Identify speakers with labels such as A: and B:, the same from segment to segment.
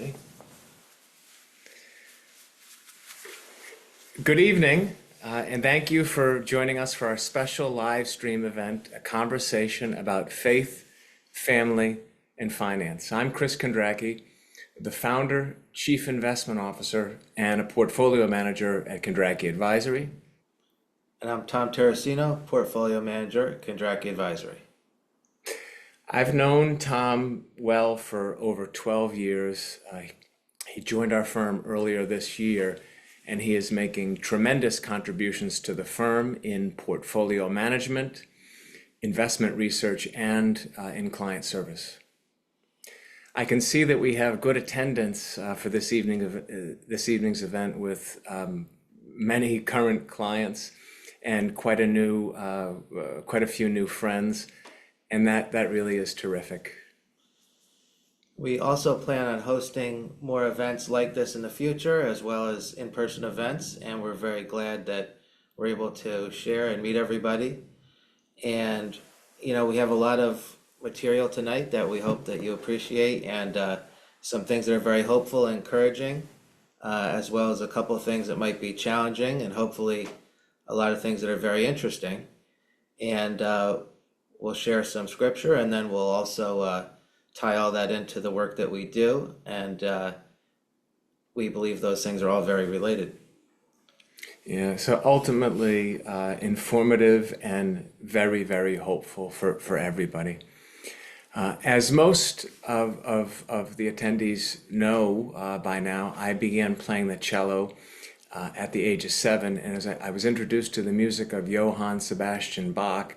A: Ready? Good evening, and thank you for joining us for our special live stream event, a conversation about faith, family, and finance. I'm Chris Kondracki, the founder, chief investment officer, and a portfolio manager at Kondracki Advisory.
B: And I'm Tom Terracino, Portfolio Manager at Kondracki Advisory.
A: I've known Tom well for over 12 years. He joined our firm earlier this year, and he is making tremendous contributions to the firm in portfolio management, investment research, and in client service. I can see that we have good attendance for this evening's event with many current clients and quite a few new friends, and that really is terrific.
B: We also plan on hosting more events like this in the future, as well as in-person events, and we're very glad that we're able to share and meet everybody. And, we have a lot of material tonight that we hope that you appreciate, and some things that are very hopeful and encouraging, as well as a couple of things that might be challenging, and hopefully a lot of things that are very interesting. And we'll share some scripture, and then we'll also tie all that into the work that we do, and we believe those things are all very related.
A: Yeah, so ultimately informative and very, very hopeful for everybody. As most of the attendees know by now, I began playing the cello at the age of 7, and as I was introduced to the music of Johann Sebastian Bach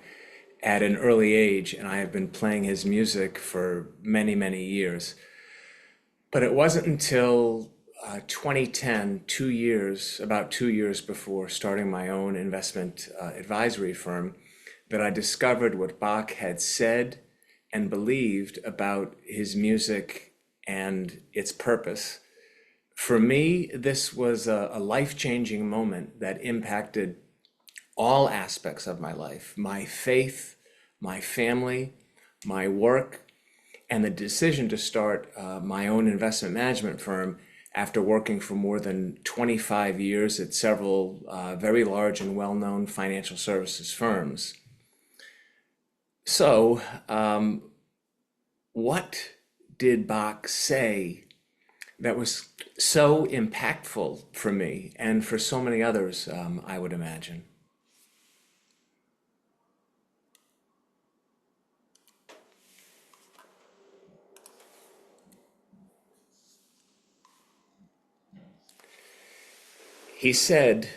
A: at an early age, and I have been playing his music for many, many years. But it wasn't until 2010, about 2 years before starting my own investment advisory firm, that I discovered what Bach had said and believed about his music and its purpose. For me, this was a life-changing moment that impacted all aspects of my life: my faith, my family, my work, and the decision to start my own investment management firm after working for more than 25 years at several very large and well-known financial services firms. So, what did Bach say that was so impactful for me and for so many others, I would imagine? He said,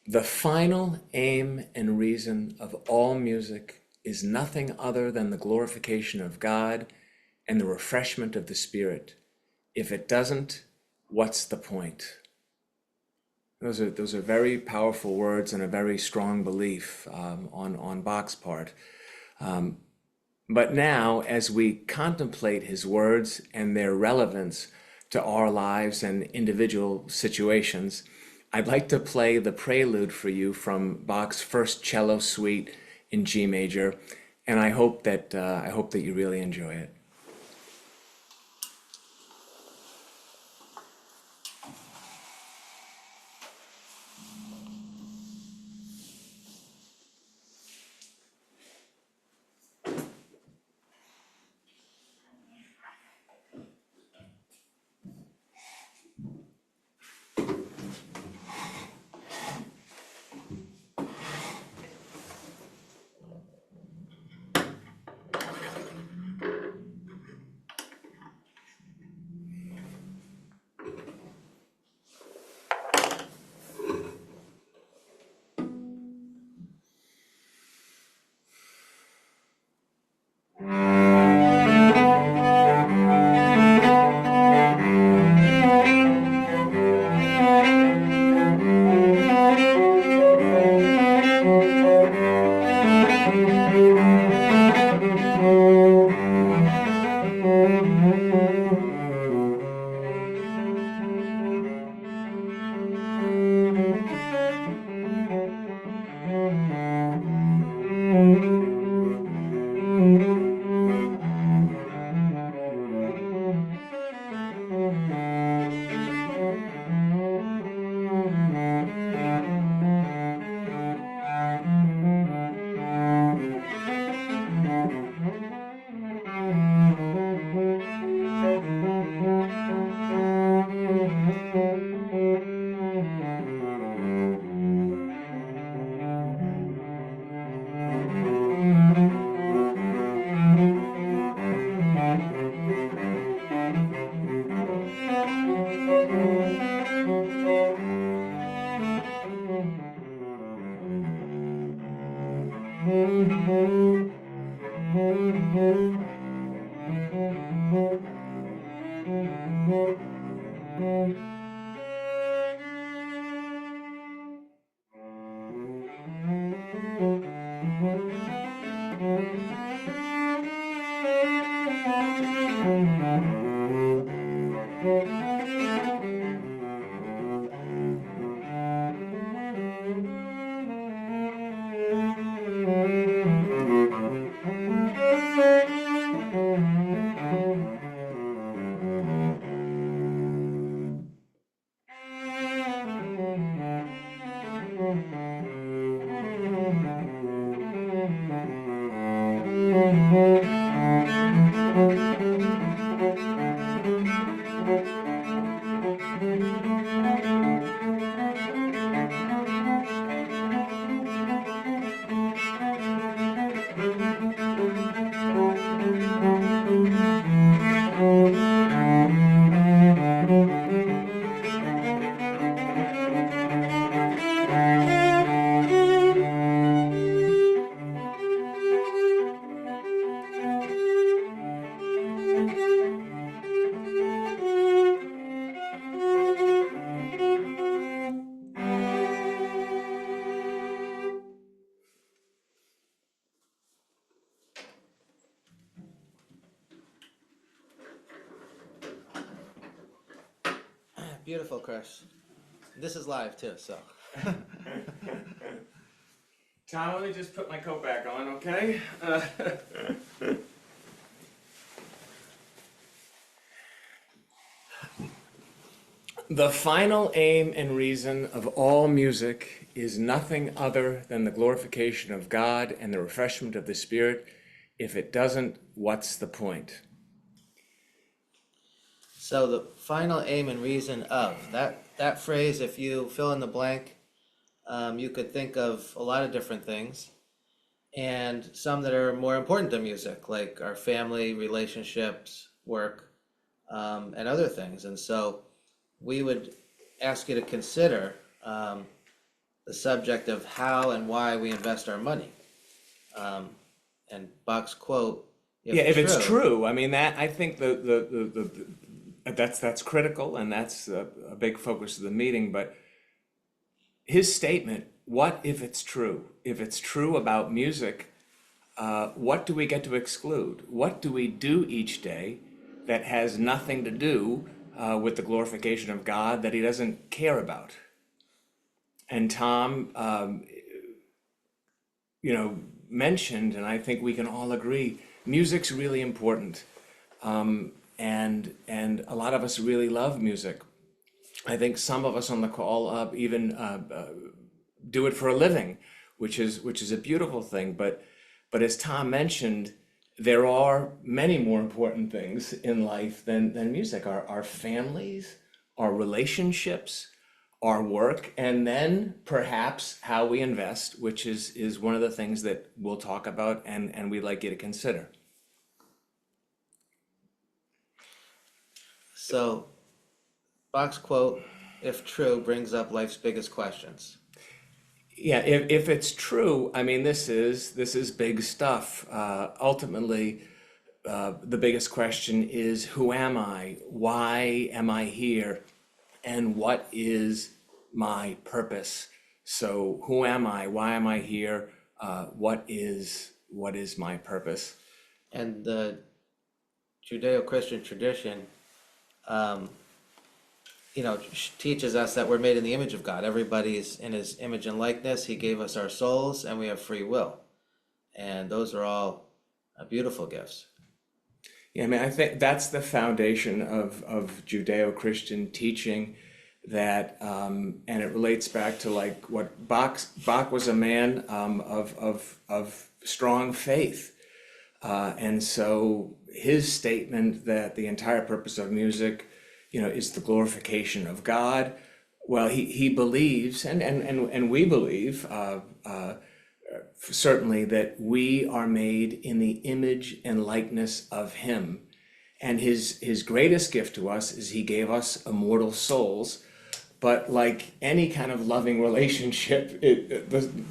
A: "The final aim and reason of all music is nothing other than the glorification of God and the refreshment of the spirit. If it doesn't, what's the point?" Those are very powerful words and a very strong belief on Bach's part. But now, as we contemplate his words and their relevance to our lives and individual situations, I'd like to play the prelude for you from Bach's first cello suite in G major, and I hope that you really enjoy it.
B: Beautiful, Chris. This is live too, so.
A: Tom, let me just put my coat back on, okay? The final aim and reason of all music is nothing other than the glorification of God and the refreshment of the Spirit. If it doesn't, what's the point?
B: So the final aim and reason of that phrase, if you fill in the blank, you could think of a lot of different things, and some that are more important to music, like our family, relationships, work, and other things. And so we would ask you to consider the subject of how and why we invest our money. And Bach's quote,
A: If it's true, I mean that I think that's critical, and that's a big focus of the meeting. But his statement, what if it's true? If it's true about music, what do we get to exclude? What do we do each day that has nothing to do with the glorification of God that he doesn't care about? And Tom, mentioned, and I think we can all agree, music's really important. And a lot of us really love music. I think some of us on the call even do it for a living, which is a beautiful thing. But as Tom mentioned, there are many more important things in life than music. Our families, our relationships, our work, and then perhaps how we invest, which is one of the things that we'll talk about and we'd like you to consider.
B: So Bach's quote, if true, brings up life's biggest questions.
A: Yeah, if it's true, I mean, this is big stuff. Ultimately, the biggest question is, who am I? Why am I here? And what is my purpose? So who am I? Why am I here? What is my purpose?
B: And the Judeo-Christian tradition, teaches us that we're made in the image of God. Everybody's in his image and likeness. He gave us our souls, and we have free will. And those are all beautiful gifts.
A: Yeah, I mean, I think that's the foundation of Judeo-Christian teaching, that and it relates back to like what Bach was a man of strong faith, and so his statement that the entire purpose of music, is the glorification of God. Well, he believes, and we believe, certainly, that we are made in the image and likeness of him. And his greatest gift to us is he gave us immortal souls. But like any kind of loving relationship,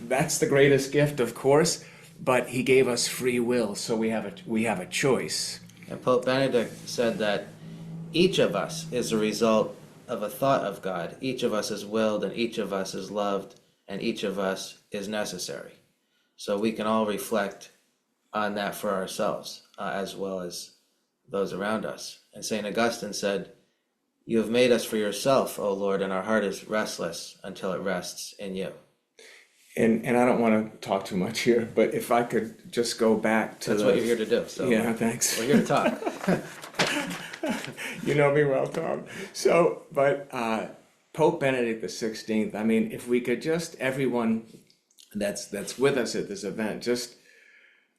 A: that's the greatest gift, of course. But he gave us free will, so we have a choice.
B: And Pope Benedict said that each of us is a result of a thought of God. Each of us is willed, and each of us is loved, and each of us is necessary. So we can all reflect on that for ourselves, as well as those around us. And St. Augustine said, "You have made us for yourself, O Lord, and our heart is restless until it rests in you."
A: And I don't want to talk too much here, but if I could just go back to
B: That's what you're here to do. So
A: yeah, thanks.
B: we're here to talk.
A: You know me well, Tom. So, but Pope Benedict XVI, I mean, if we could just, everyone that's with us at this event, just,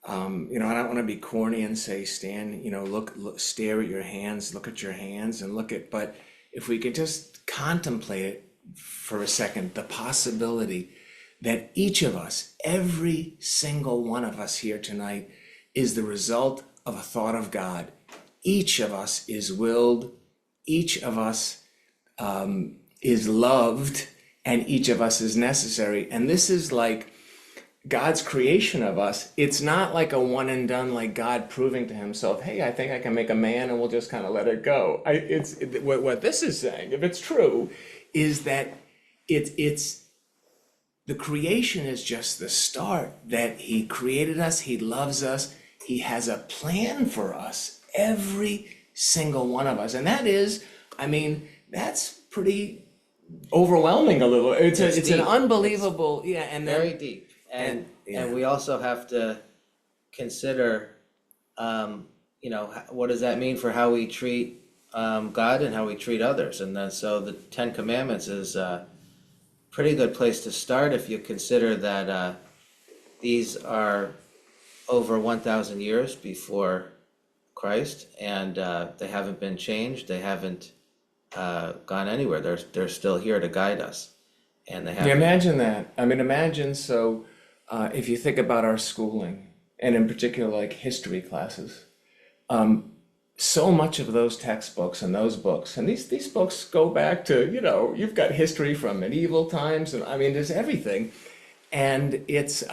A: I don't want to be corny and say, stand, look, stare at your hands, look at your hands and but if we could just contemplate it for a second, the possibility that each of us, every single one of us here tonight, is the result of a thought of God. Each of us is willed, each of us is loved, and each of us is necessary. And this is like God's creation of us. It's not like a one and done, like God proving to himself, hey, I think I can make a man and we'll just kind of let it go. What this is saying, if it's true, is that it's the creation is just the start, that he created us, he loves us, he has a plan for us, every single one of us. And that is, I mean, that's pretty overwhelming a little.
B: It's
A: It's an
B: deep.
A: unbelievable, yeah, and
B: Very
A: then,
B: deep.
A: and, yeah.
B: And we also have to consider, what does that mean for how we treat God and how we treat others? And then, so the Ten Commandments is a pretty good place to start if you consider that these are over 1,000 years before Christ, and they haven't been changed. They haven't gone anywhere. They're still here to guide us, and they
A: Yeah,
B: haven't.
A: imagine that. I mean, imagine, so if you think about our schooling, and in particular, like history classes, so much of those textbooks and those books, and these books go back to, you've got history from medieval times, and I mean, there's everything. And it's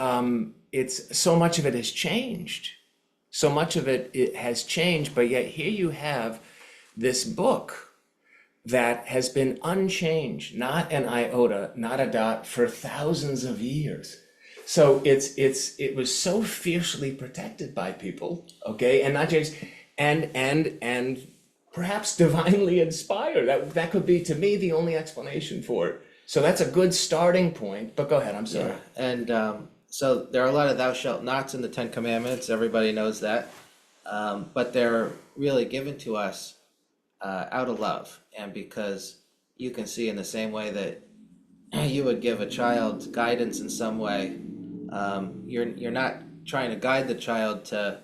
A: so much of it has changed. So much of it has changed, but yet here you have this book that has been unchanged, not an iota, not a dot, for thousands of years. So it was so fiercely protected by people, okay, and not changed, and perhaps divinely inspired. That could be, to me, the only explanation for it. So that's a good starting point. But go ahead. I'm sorry.
B: Yeah, and so there are a lot of thou shalt nots in the Ten Commandments. Everybody knows that, but they're really given to us out of love, and because you can see in the same way that you would give a child guidance in some way, you're not trying to guide the child to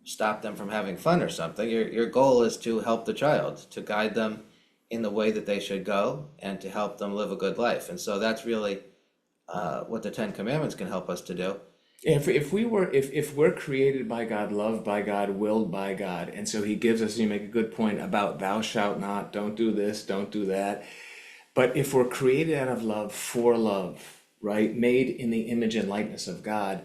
B: stop them from having fun or something. Your goal is to help the child, to guide them in the way that they should go, and to help them live a good life. And so that's really what the Ten Commandments can help us to do.
A: If we're created by God, loved by God, willed by God, and so He gives us, you make a good point about thou shalt not, don't do this, don't do that. But if we're created out of love for love, right, made in the image and likeness of God,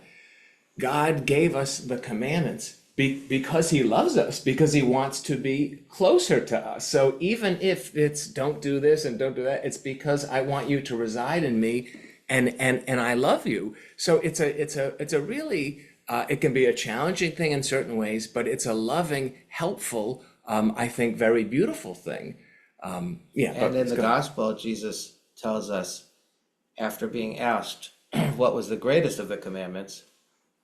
A: God gave us the commandments because He loves us, because He wants to be closer to us. So even if it's don't do this and don't do that, it's because I want you to reside in me, and I love you. So it's a really, it can be a challenging thing in certain ways, but it's a loving, helpful, I think, very beautiful thing. Yeah,
B: And
A: but
B: in
A: let's
B: the
A: go.
B: gospel, Jesus tells us, after being asked what was the greatest of the commandments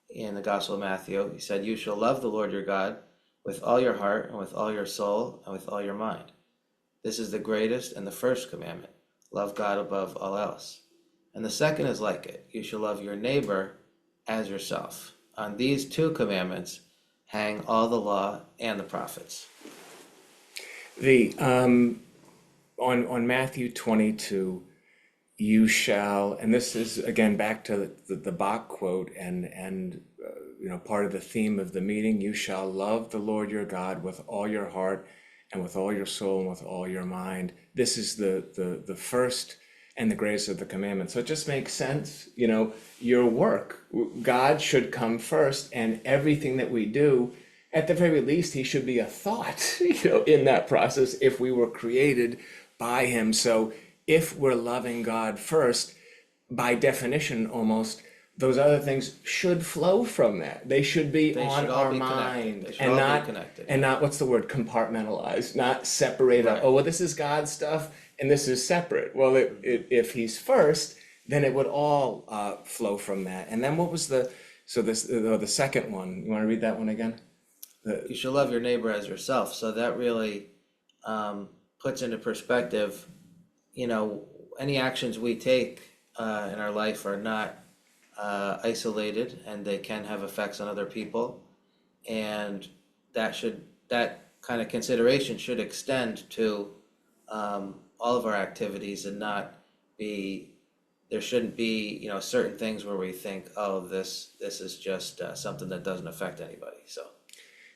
B: in the Gospel of Matthew, He said, "You shall love the Lord your God with all your heart and with all your soul and with all your mind. This is the greatest and the first commandment. Love God above all else. And the second is like it. You shall love your neighbor as yourself. On these two commandments hang all the law and the prophets."
A: The on Matthew 22, you shall, and this is again back to the Bach quote, and part of the theme of the meeting. You shall love the Lord your God with all your heart and with all your soul and with all your mind. This is the first and the greatest of the commandments. So it just makes sense. Your work, God should come first, and everything that we do, at the very least, He should be a thought, in that process, if we were created by Him. So if we're loving God first, by definition, almost, those other things should flow from that. They should be
B: They
A: on
B: should all
A: our
B: be connected.
A: mind,
B: They should
A: and
B: all be
A: not
B: connected.
A: and not, what's the word, compartmentalized, not separate up.
B: Right.
A: Oh, well, this is God's stuff and this is separate. Well, if He's first, then it would all flow from that. And then what was the second one? You want to read that one again?
B: You should love your neighbor as yourself. So that really puts into perspective, any actions we take in our life are not isolated, and they can have effects on other people. And that kind of consideration should extend to all of our activities, and not be, there shouldn't be, certain things where we think, oh, this is just something that doesn't affect anybody. So.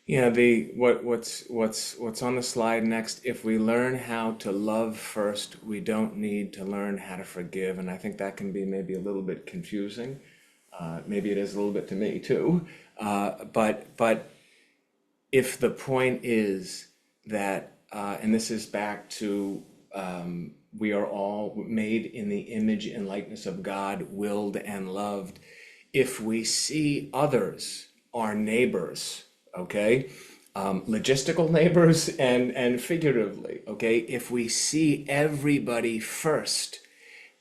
A: Yeah, what's on the slide next, if we learn how to love first, we don't need to learn how to forgive. And I think that can be maybe a little bit confusing. Maybe it is a little bit to me too. But if the point is that, and this is back to, we are all made in the image and likeness of God, willed and loved. If we see others, our neighbors, okay, logistical neighbors and figuratively, okay? If we see everybody first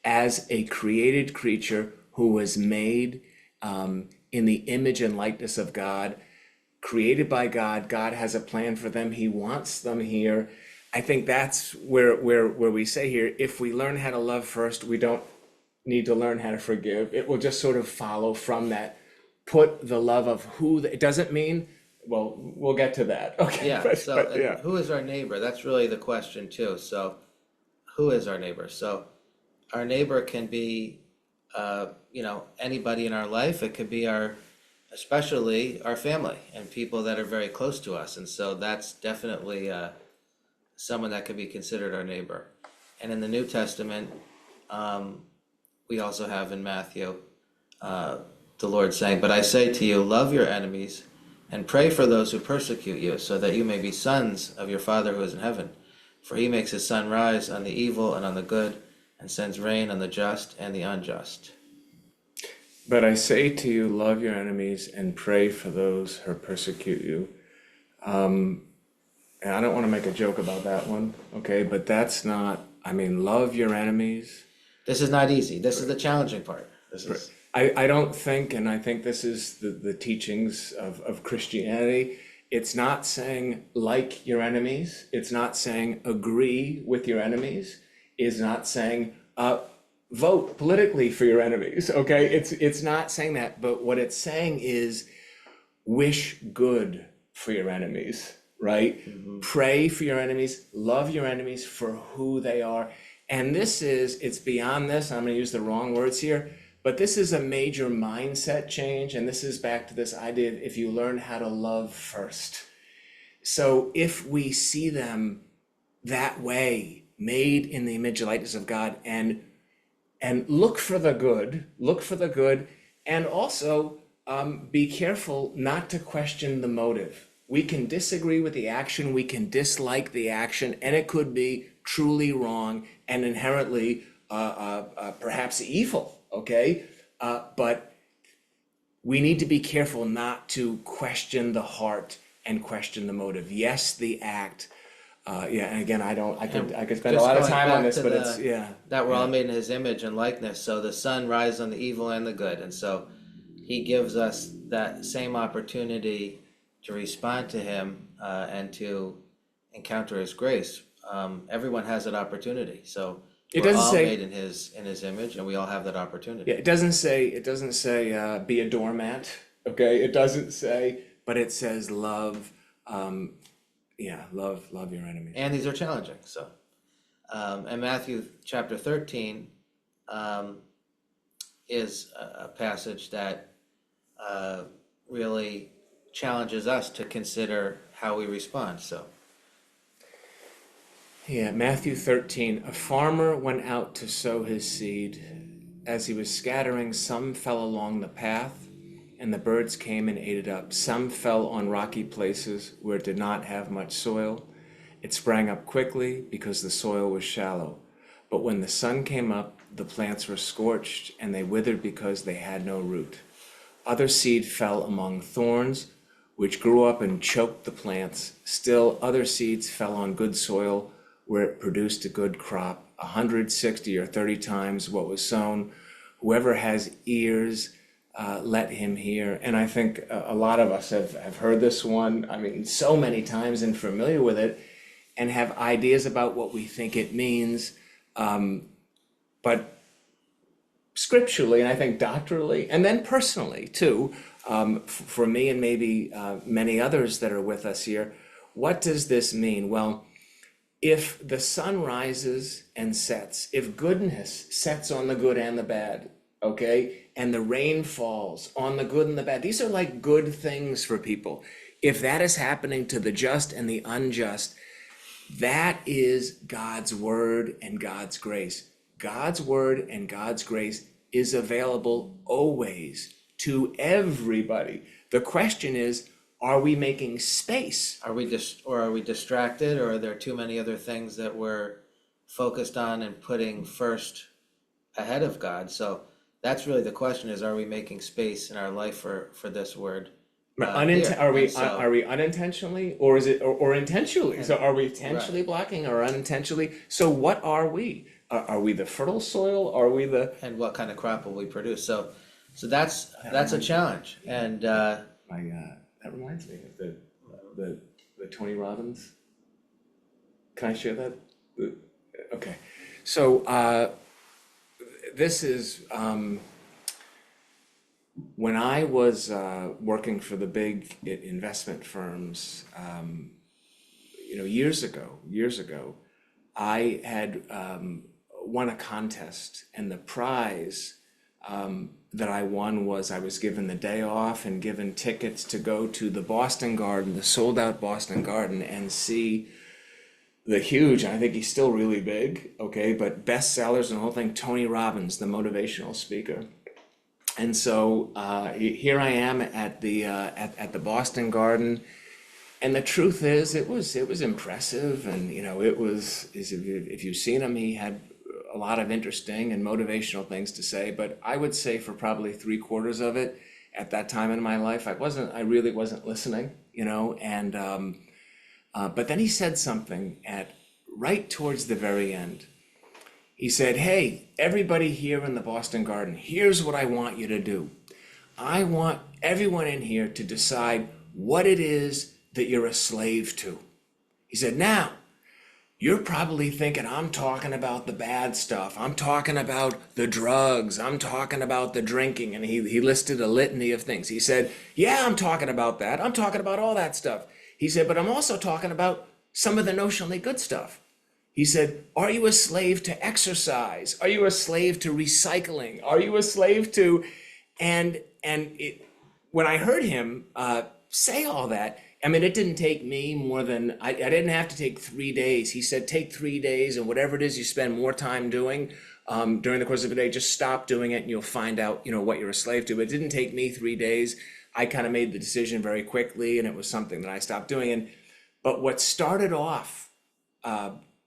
A: as a created creature who was made in the image and likeness of God, created by God, God has a plan for them, He wants them here. I think that's where we say here, if we learn how to love first, we don't need to learn how to forgive. It will just sort of follow from that. Put the love of it doesn't mean, well, we'll get to that. Okay,
B: Yeah,
A: but,
B: so
A: but
B: and
A: yeah.
B: who is our neighbor? That's really the question too. So who is our neighbor? So our neighbor can be, anybody in our life. It could be especially our family and people that are very close to us. And so that's definitely someone that could be considered our neighbor. And in the New Testament, we also have in Matthew, the Lord saying, "But I say to you, love your enemies and pray for those who persecute you, so that you may be sons of your Father who is in heaven. For he makes his sun rise on the evil and on the good, and sends rain on the just and the unjust."
A: But I say to you, love your enemies and pray for those who persecute you. And I don't want to make a joke about that one, okay? But that's not, love your enemies.
B: This is not easy. This is the challenging part. This is
A: I don't think, and I think this is the teachings of Christianity, it's not saying like your enemies. It's not saying agree with your enemies. It's not saying vote politically for your enemies, okay? It's not saying that, but what it's saying is wish good for your enemies, right? Pray for your enemies, love your enemies for who they are. And it's beyond this. I'm going to use the wrong words here, but this is a major mindset change. And this is back to this idea of if you learn how to love first. So if we see them that way, made in the image and likeness of God, and look for the good, and also be careful not to question the motive. We can disagree with the action, we can dislike the action, and it could be truly wrong and inherently perhaps evil, okay? But we need to be careful not to question the heart and question the motive. Yes, the act. And again, I could spend a
B: just
A: lot of
B: going
A: time on
B: back
A: this,
B: to
A: but it's,
B: that we're all made in his image and likeness. So the sun rises on the evil and the good. And so he gives us that same opportunity to respond to him and to encounter his grace. Everyone has that opportunity. So
A: It
B: we're
A: doesn't
B: all
A: say-
B: made in his image, and we all have that opportunity.
A: Yeah, it doesn't say be a doormat, okay? It doesn't say, but it says love, love your enemies.
B: And these are challenging. So, and Matthew chapter 13 is a passage that really challenges us to consider how we respond. So,
A: Yeah, Matthew 13. A farmer went out to sow his seed. As he was scattering, some fell along the path, and the birds came and ate it up. Some fell on rocky places where it did not have much soil. It sprang up quickly because the soil was shallow. But when the sun came up, the plants were scorched, and they withered because they had no root. Other seed fell among thorns, which grew up and choked the plants. Still, other seeds fell on good soil, where it produced a good crop, 160 or 30 times what was sown. Whoever has ears, let him hear. And I think a lot of us have heard this one, so many times and familiar with it, and have ideas about what we think it means. But scripturally, and I think doctrinally, and then personally too, for me and maybe many others that are with us here, what does this mean? Well, if the sun rises and sets, if goodness sets on the good and the bad, okay, and the rain falls on the good and the bad, these are like good things for people. If that is happening to the just and the unjust, that is God's word and God's grace. God's word and God's grace is available always to everybody. The question is, are we making space?
B: are we distracted, or are there too many other things that we're focused on and putting first ahead of God? So that's really the question: is are we making space in our life for this word here. And so,
A: Are we unintentionally, or is it, or intentionally? So are we intentionally blocking or unintentionally? So what are we? Are we the fertile soil? Are we the,
B: and what kind of crop will we produce? So that's a challenge. And
A: that reminds me of the Tony Robbins. Can I share that? Okay, so this is when I was working for the big investment firms, years ago, I had won a contest, and the prize that I won was I was given the day off and given tickets to go to the Boston Garden, the sold out Boston Garden, and see the huge, I think he's still really big, okay, but bestsellers and the whole thing, Tony Robbins, the motivational speaker. And so here I am at the Boston Garden, and the truth is, it was impressive, and if you've seen him, he had a lot of interesting and motivational things to say. But I would say for probably 3/4 of it, at that time in my life, I really wasn't listening, and but then he said something right towards the very end. He said, "Hey, everybody here in the Boston Garden, here's what I want you to do. I want everyone in here to decide what it is that you're a slave to." He said, "Now, you're probably thinking I'm talking about the bad stuff. I'm talking about the drugs. I'm talking about the drinking." And he listed a litany of things. He said, "Yeah, I'm talking about that. I'm talking about all that stuff." He said, "But I'm also talking about some of the notionally good stuff." He said, "Are you a slave to exercise? Are you a slave to recycling? Are you a slave to..." When I heard him say all that, I mean, it didn't take me more than, I didn't have to take 3 days. He said, take 3 days, and whatever it is you spend more time doing during the course of a day, just stop doing it and you'll find out, what you're a slave to. But it didn't take me 3 days. I kind of made the decision very quickly, and it was something that I stopped doing. But what started off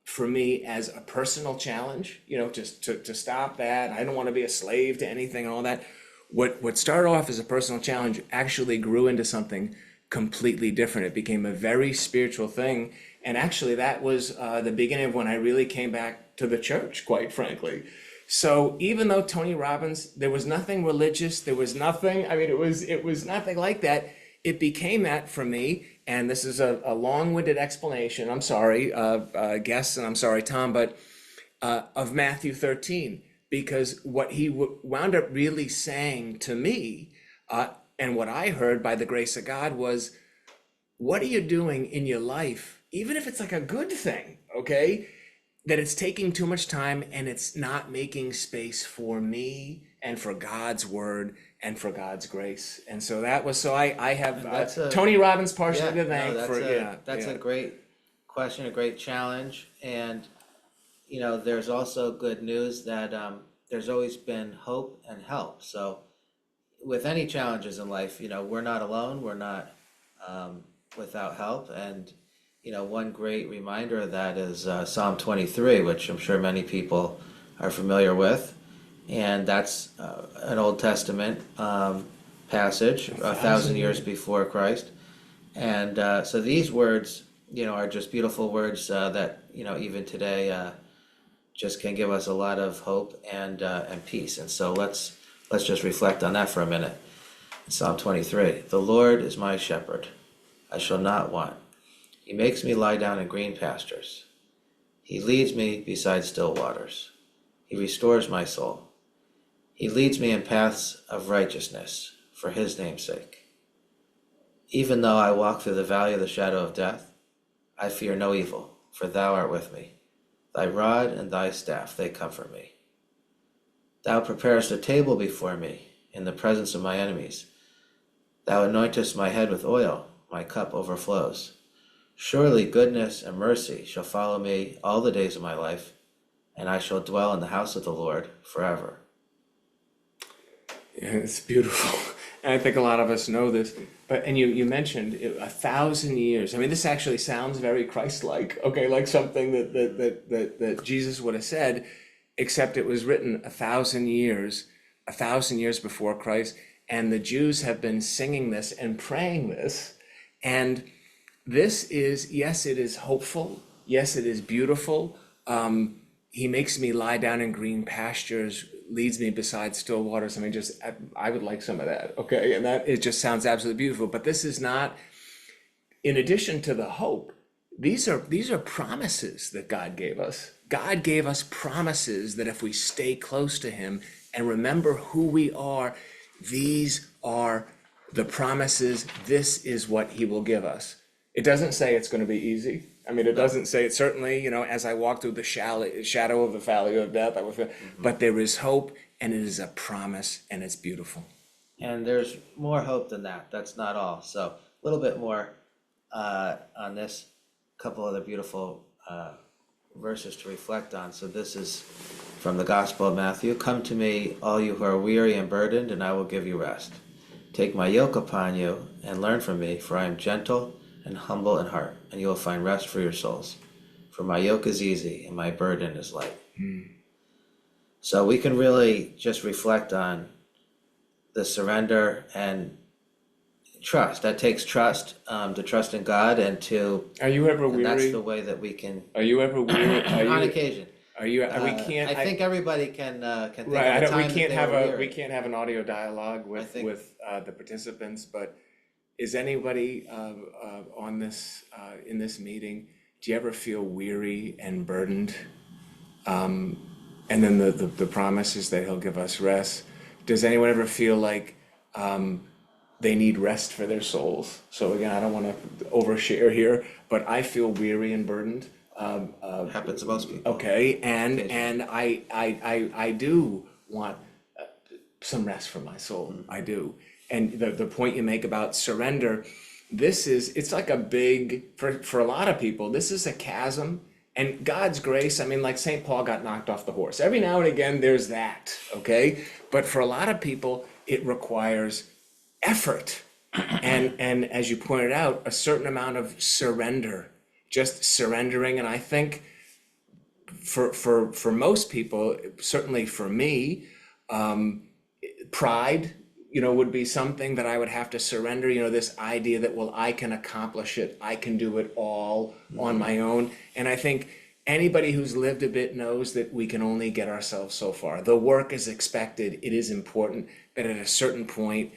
A: for me as a personal challenge, just to stop that, I don't want to be a slave to anything and all that. What started off as a personal challenge actually grew into something completely different. It became a very spiritual thing. And actually that was the beginning of when I really came back to the church, quite frankly. So even though Tony Robbins, there was nothing religious, there was nothing, it was nothing like that. It became that for me. And this is a long-winded explanation, I'm sorry, guests, and I'm sorry, Tom, but of Matthew 13, because what he wound up really saying to me, and what I heard by the grace of God was, what are you doing in your life, even if it's like a good thing, okay, that it's taking too much time and it's not making space for me and for God's word and for God's grace. And so that was, so I have Tony Robbins partially to thank
B: that's a great question, a great challenge. And, there's also good news that there's always been hope and help. So with any challenges in life, we're not alone, we're not without help. And, one great reminder of that is Psalm 23, which I'm sure many people are familiar with. And that's an Old Testament passage, 1,000 years before Christ. And so these words, are just beautiful words that, even today just can give us a lot of hope and peace. And so let's just reflect on that for a minute. Psalm 23, "The Lord is my shepherd, I shall not want. He makes me lie down in green pastures. He leads me beside still waters. He restores my soul. He leads me in paths of righteousness for his name's sake. Even though I walk through the valley of the shadow of death, I fear no evil, for thou art with me. Thy rod and thy staff, they comfort me. Thou preparest a table before me in the presence of my enemies. Thou anointest my head with oil, my cup overflows. Surely goodness and mercy shall follow me all the days of my life, and I shall dwell in the house of the Lord forever."
A: Yeah, it's beautiful. And I think a lot of us know this. And you mentioned 1,000 years. I mean, this actually sounds very Christ-like, okay, like something that Jesus would have said, except it was written 1,000 years before Christ. and the Jews have been singing this and praying this. And this is, yes, it is hopeful. Yes, it is beautiful. He makes me lie down in green pastures, leads me beside still waters. I mean, I would like some of that, okay? And that, it just sounds absolutely beautiful. But this is not, in addition to the hope, these are promises that God gave us. God gave us promises that if we stay close to him and remember who we are, these are the promises. This is what he will give us. It doesn't say it's going to be easy. I mean, it doesn't say it. Certainly, as I walk through the shadow of the valley of death, I will feel, but there is hope, and it is a promise, and it's beautiful.
B: And there's more hope than that. That's not all. So a little bit more on this, couple other beautiful verses to reflect on. So this is from the Gospel of Matthew. Come to me, all you who are weary and burdened, and I will give you rest. Take my yoke upon you and learn from me, for I am gentle and humble in heart, and you will find rest for your souls. For my yoke is easy and my burden is light. So we can really just reflect on the surrender and trust. That takes trust, to trust in God and to,
A: Are you ever
B: and that's
A: weary?
B: the way that we can,
A: Are you ever weary?
B: on occasion.
A: We can't.
B: I think everybody can think
A: Right.
B: of
A: I
B: a
A: don't,
B: time
A: we
B: that
A: can't
B: they
A: have
B: were
A: a
B: weary.
A: we can't have an audio dialogue
B: I think-
A: with the participants. But is anybody on this in this meeting? Do you ever feel weary and burdened? And then the promise is that he'll give us rest. Does anyone ever feel like they need rest for their souls? So again, I don't want to overshare here, but I feel weary and burdened.
B: Happens to most people.
A: Okay, and I do want some rest for my soul. I do. And the point you make about surrender, it's like a big, for a lot of people, this is a chasm. And God's grace, I mean, like St. Paul got knocked off the horse. Every now and again, there's that, okay? But for a lot of people, it requires effort. And as you pointed out, a certain amount of surrender, just surrendering. And I think for most people, certainly for me, pride, would be something that I would have to surrender, this idea that, well, I can accomplish it, I can do it all on my own. And I think anybody who's lived a bit knows that we can only get ourselves so far. The work is expected, it is important, but at a certain point,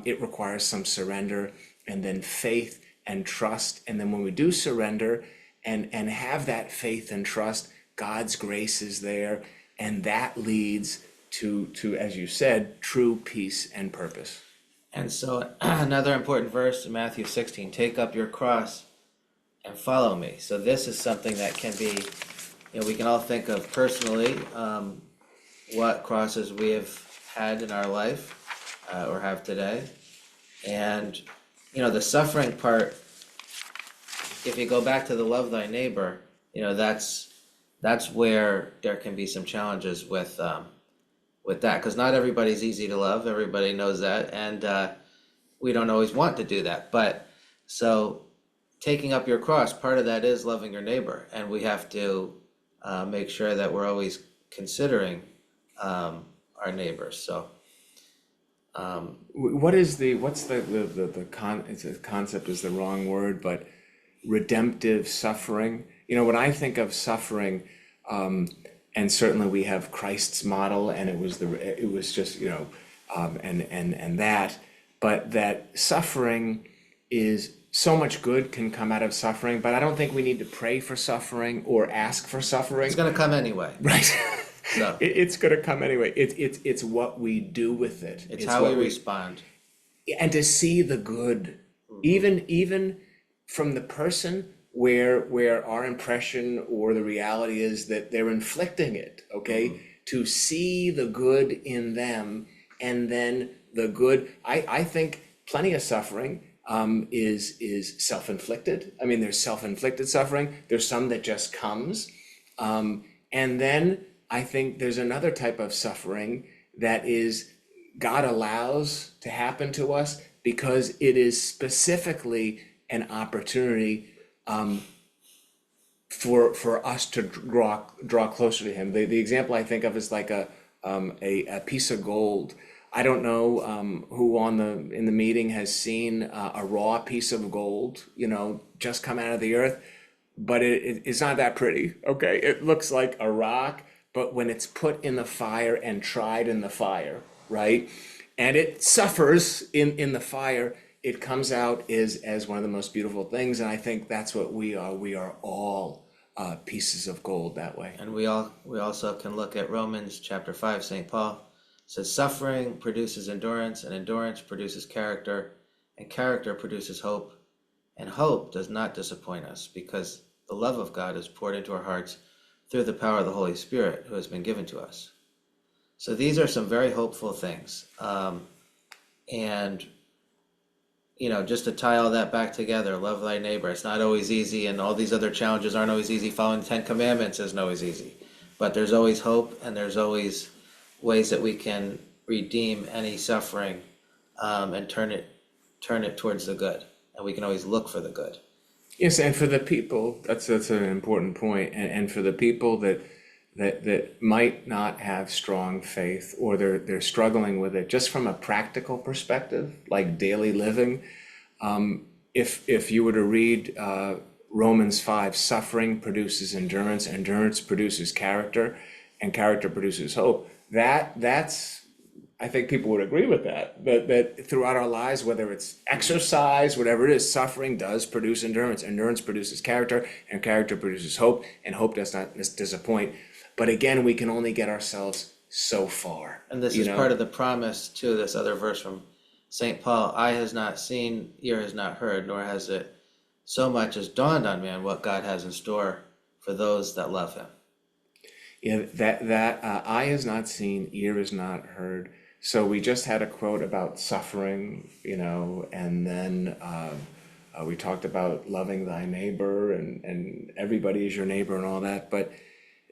A: it requires some surrender and then faith and trust. And then when we do surrender and have that faith and trust, God's grace is there, and that leads to, as you said, true peace and purpose.
B: And so another important verse in Matthew 16, take up your cross and follow me. So this is something that can be, we can all think of personally, what crosses we have had in our life or have today. And, the suffering part, if you go back to the love thy neighbor, that's where there can be some challenges with that, because not everybody's easy to love. Everybody knows that, and we don't always want to do that. But so taking up your cross, part of that is loving your neighbor, and we have to make sure that we're always considering our neighbors. So
A: What's the concept is the wrong word, but redemptive suffering. When I think of suffering, and certainly we have Christ's model, and it was just and that, but that suffering is so much good can come out of suffering, but I don't think we need to pray for suffering or ask for suffering.
B: it's going to come anyway.
A: Right.
B: So
A: It's going to come anyway. It's what we do with it.
B: it's how
A: what
B: we respond.
A: and to see the good, even from the person where our impression or the reality is that they're inflicting it, okay? To see the good in them, and then the good, I think plenty of suffering is self-inflicted. I mean, there's self-inflicted suffering, there's some that just comes. And then I think there's another type of suffering that is God allows to happen to us because it is specifically an opportunity for us to draw closer to him. The example I think of is like a piece of gold. I don't know who in the meeting has seen a raw piece of gold, just come out of the earth, but it's not that pretty. Okay, it looks like a rock, but when it's put in the fire and tried in the fire, right, and it suffers in the fire, it comes out as one of the most beautiful things. And I think that's what we are. We are all pieces of gold that way.
B: And we also can look at Romans chapter 5. St. Paul says, suffering produces endurance, and endurance produces character, and character produces hope. And hope does not disappoint us, because the love of God is poured into our hearts through the power of the Holy Spirit who has been given to us. So these are some very hopeful things. And just to tie all that back together, love thy neighbor. It's not always easy, and all these other challenges aren't always easy. Following the 10 Commandments isn't always easy. But there's always hope, and there's always ways that we can redeem any suffering, and turn it towards the good. And we can always look for the good.
A: Yes, and for the people, that's an important point. And for the people that might not have strong faith, or they're struggling with it just from a practical perspective, like daily living. If you were to read Romans 5, suffering produces endurance, endurance produces character, and character produces hope. That's I think people would agree with that throughout our lives, whether it's exercise, whatever it is, suffering does produce endurance. Endurance produces character, and character produces hope, and hope does not disappoint. But again, we can only get ourselves so far.
B: And this is part of the promise to this other verse from St. Paul. Eye has not seen, ear has not heard, nor has it so much as dawned on man what God has in store for those that love him.
A: Yeah, that eye has not seen, ear has not heard. So we just had a quote about suffering, and then we talked about loving thy neighbor, and everybody is your neighbor and all that. But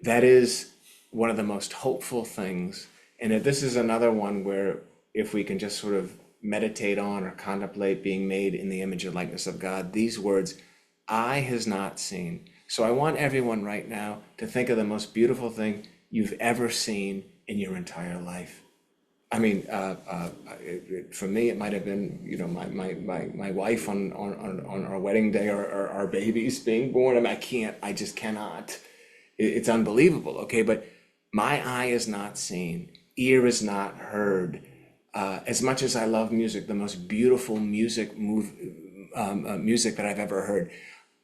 A: that is one of the most hopeful things. And if this is another one where if we can just sort of meditate on or contemplate being made in the image and likeness of God, these words, eye has not seen. So I want everyone right now to think of the most beautiful thing you've ever seen in your entire life. I mean, for me, it might have been, my wife on our wedding day, or our babies being born. I mean, I just cannot. It's unbelievable. Okay, but my eye is not seen, ear is not heard. As much as I love music, the most beautiful music that I've ever heard,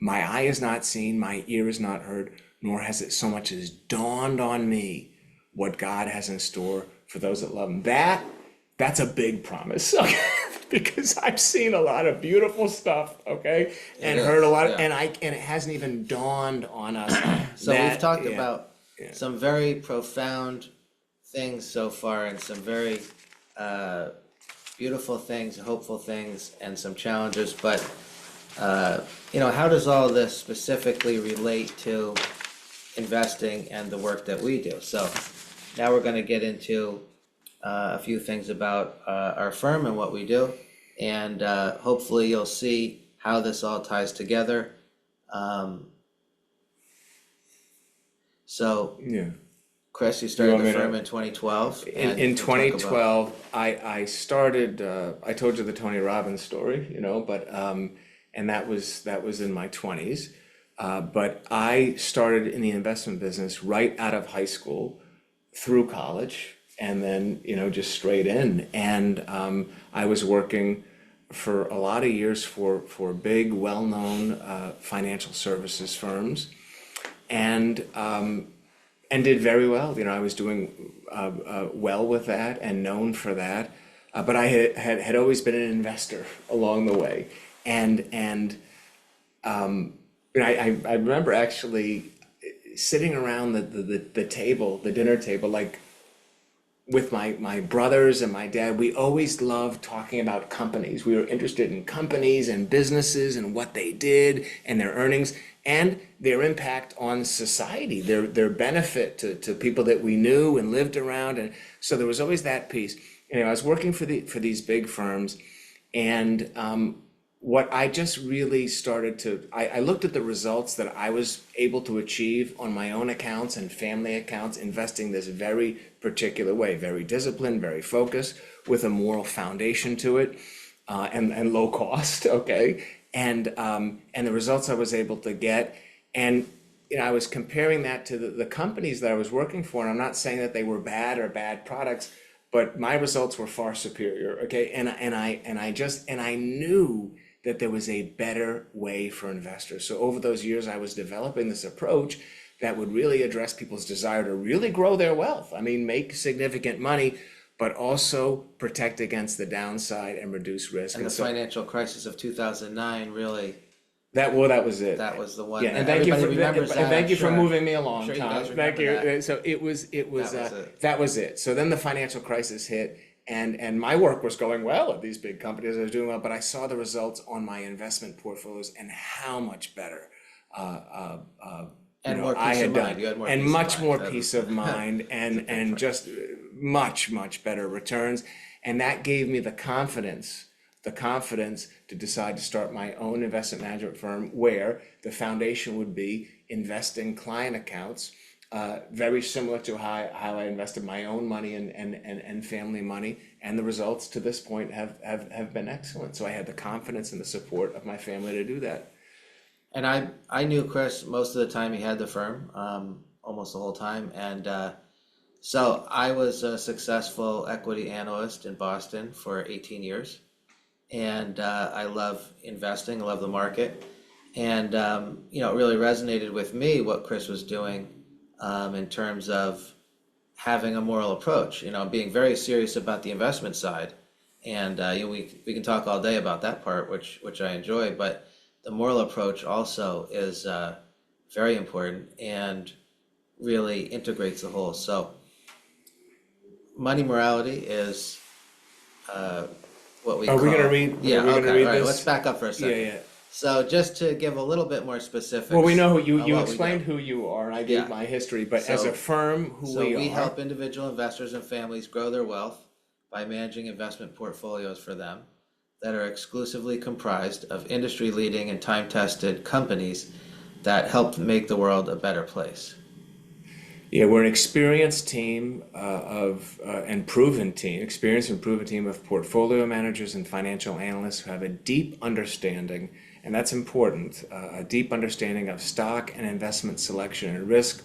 A: my eye is not seen, my ear is not heard, nor has it so much as dawned on me what God has in store for those that love him. That's a big promise, okay? Because I've seen a lot of beautiful stuff, okay, and heard a lot, and it hasn't even dawned on us.
B: So we've talked about some very profound things so far, and some very beautiful things, hopeful things, and some challenges. But how does all this specifically relate to investing and the work that we do? So now we're going to get into a few things about our firm and what we do, and hopefully you'll see how this all ties together. Chris, you started the firm in 2012.
A: In 2012, I started. I told you the Tony Robbins story, but and that was in my 20s. But I started in the investment business right out of high school, through college, and then just straight in. And I was working for a lot of years for big, well-known financial services firms, and did very well. I was doing well with that and known for that. But I had always been an investor along the way, and I remember actually sitting around the table, the dinner table, like with my brothers and my dad. We always loved talking about companies. We were interested in companies and businesses and what they did and their earnings and their impact on society, their benefit to people that we knew and lived around. And so there was always that piece. I was working for these big firms, and what I just really started to, I looked at the results that I was able to achieve on my own accounts and family accounts, investing this very particular way, very disciplined, very focused, with a moral foundation to it, and low cost, okay? And the results I was able to get. And I was comparing that to the companies that I was working for, and I'm not saying that they were bad or bad products, but my results were far superior, okay? And I knew that there was a better way for investors. So over those years, I was developing this approach that would really address people's desire to really grow their wealth. I mean, make significant money, but also protect against the downside and reduce risk.
B: And the
A: so
B: financial crisis of 2009 really,
A: that was it.
B: that was the one
A: Yeah,
B: that
A: and thank you
B: everybody
A: for
B: remembers that,
A: and thank
B: I'm
A: you for
B: sure.
A: moving me along,
B: Sure you
A: Tom.
B: guys
A: Thank
B: remember
A: you.
B: that.
A: So it was
B: That was it.
A: that was it. So then the financial crisis hit, and my work was going well at these big companies. I was doing well, but I saw the results on my investment portfolios and how much better.
B: And more
A: I
B: peace
A: had
B: of
A: done,
B: mind. You had more
A: and
B: peace of
A: much
B: mind.
A: more
B: That
A: peace
B: was-
A: of mind, and just much better returns, and that gave me the confidence to decide to start my own investment management firm, where the foundation would be investing client accounts, very similar to how I invested my own money and family money, and the results to this point have been excellent. So I had the confidence and the support of my family to do that.
B: And I knew Chris most of the time he had the firm, almost the whole time. And so I was a successful equity analyst in Boston for 18 years. And I love investing, I love the market. And, it really resonated with me what Chris was doing in terms of having a moral approach, being very serious about the investment side. And we can talk all day about that part, which I enjoy, but the moral approach also is very important and really integrates the whole. So money morality is what we
A: Are
B: call.
A: we gonna read?
B: Yeah,
A: Are we
B: okay,
A: gonna read
B: all right,
A: this?
B: let's back up for a
A: Yeah,
B: second.
A: yeah.
B: So just to give a little bit more specifics.
A: Well, we know who you
B: on what we
A: explained
B: do.
A: who you are, and I gave
B: Yeah.
A: my history, but as
B: So-
A: a firm, who
B: So
A: we
B: we
A: are.
B: help individual investors and families grow their wealth by managing investment portfolios for them that are exclusively comprised of industry-leading and time-tested companies that help make the world a better place.
A: Yeah, we're an experienced team experienced and proven team of portfolio managers and financial analysts who have a deep understanding, and that's important, a deep understanding of stock and investment selection and risk.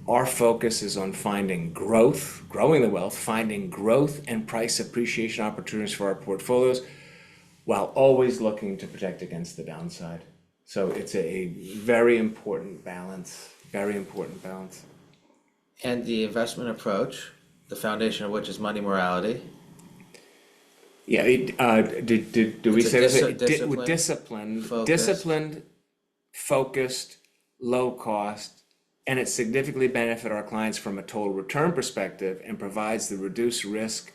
A: Our focus is on finding growth, growing the wealth, finding growth and price appreciation opportunities for our portfolios, while always looking to protect against the downside. So it's a very important balance, very important balance.
B: And the investment approach, the foundation of which is money morality.
A: Yeah, do we
B: It's a
A: say this?
B: discipline,
A: Disciplined, focused, low cost, and it significantly benefit our clients from a total return perspective and provides the reduced risk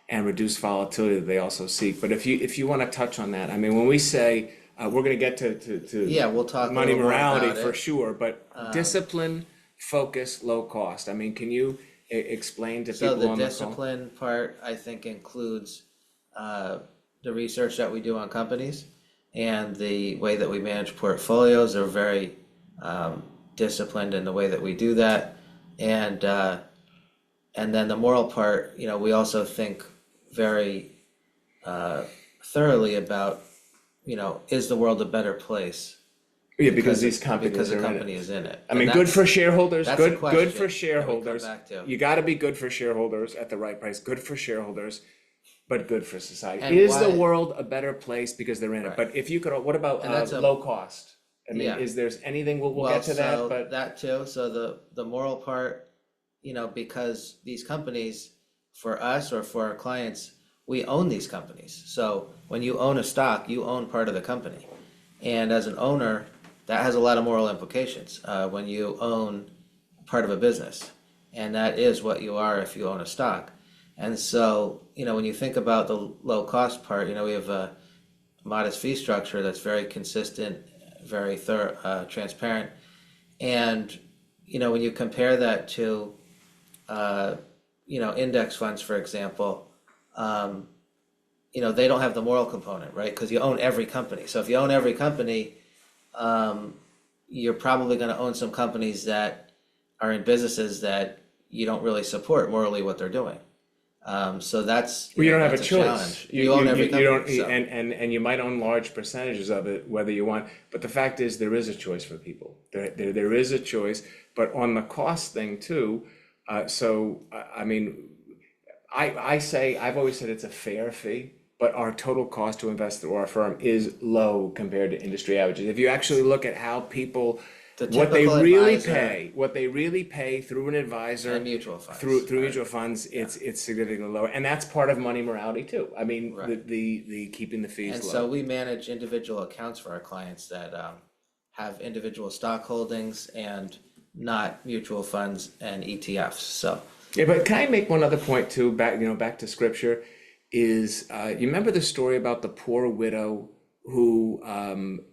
A: and reduced volatility that they also seek. But if you want to touch on that, I mean, when we say we're going to get to
B: Yeah, we'll talk a
A: money
B: little more
A: morality
B: about
A: for
B: it.
A: sure, but discipline, focus, low cost. I mean, can you explain to
B: So
A: people
B: the
A: on the call?
B: discipline part, I think, includes the research that we do on companies and the way that we manage portfolios are very disciplined in the way that we do that. And then the moral part, we also think very thoroughly about, is the world a better place?
A: Yeah, because these companies
B: Because
A: are
B: the
A: in
B: company
A: it.
B: is in it.
A: I mean,
B: And
A: good
B: that's-
A: for shareholders,
B: that's the
A: good
B: question
A: for
B: that we come
A: shareholders.
B: back to.
A: You gotta be good for shareholders at the right price, good for shareholders, but good for society.
B: And
A: Is the
B: why-
A: world a better place because they're in it?
B: Right.
A: But if you could, what about
B: And that's a-
A: low cost? I mean,
B: Yeah.
A: is there's anything, we'll
B: Well,
A: get to that,
B: so
A: but
B: that too, so the moral part, because these companies, for us or for our clients, we own these companies. So when you own a stock, you own part of the company. And as an owner, that has a lot of moral implications, when you own part of a business. And that is what you are if you own a stock. And so, when you think about the low cost part, we have a modest fee structure that's very consistent, very thorough, transparent. And, when you compare that to, index funds, for example, they don't have the moral component, right? Because you own every company. So if you own every company, you're probably going to own some companies that are in businesses that you don't really support morally what they're doing. So that's,
A: Well, you don't have a
B: that's
A: choice.
B: challenge. You own every
A: You don't,
B: company, so.
A: and you might own large percentages of it, whether you want. But the fact is, there is a choice for people. There is a choice. But on the cost thing too. I mean, I've always said it's a fair fee, but our total cost to invest through our firm is low compared to industry averages. If you actually look at how people,
B: The
A: what they
B: typical
A: really
B: advisor
A: pay through an advisor,
B: and mutual funds.
A: through
B: right?
A: mutual funds, it's significantly lower, and that's part of money morality too. I mean,
B: Right.
A: the keeping the fees
B: And
A: low.
B: so we manage individual accounts for our clients that have individual stock holdings and not mutual funds and ETFs. So
A: Yeah, but can I make one other point too? Back to scripture, is you remember the story about the poor widow who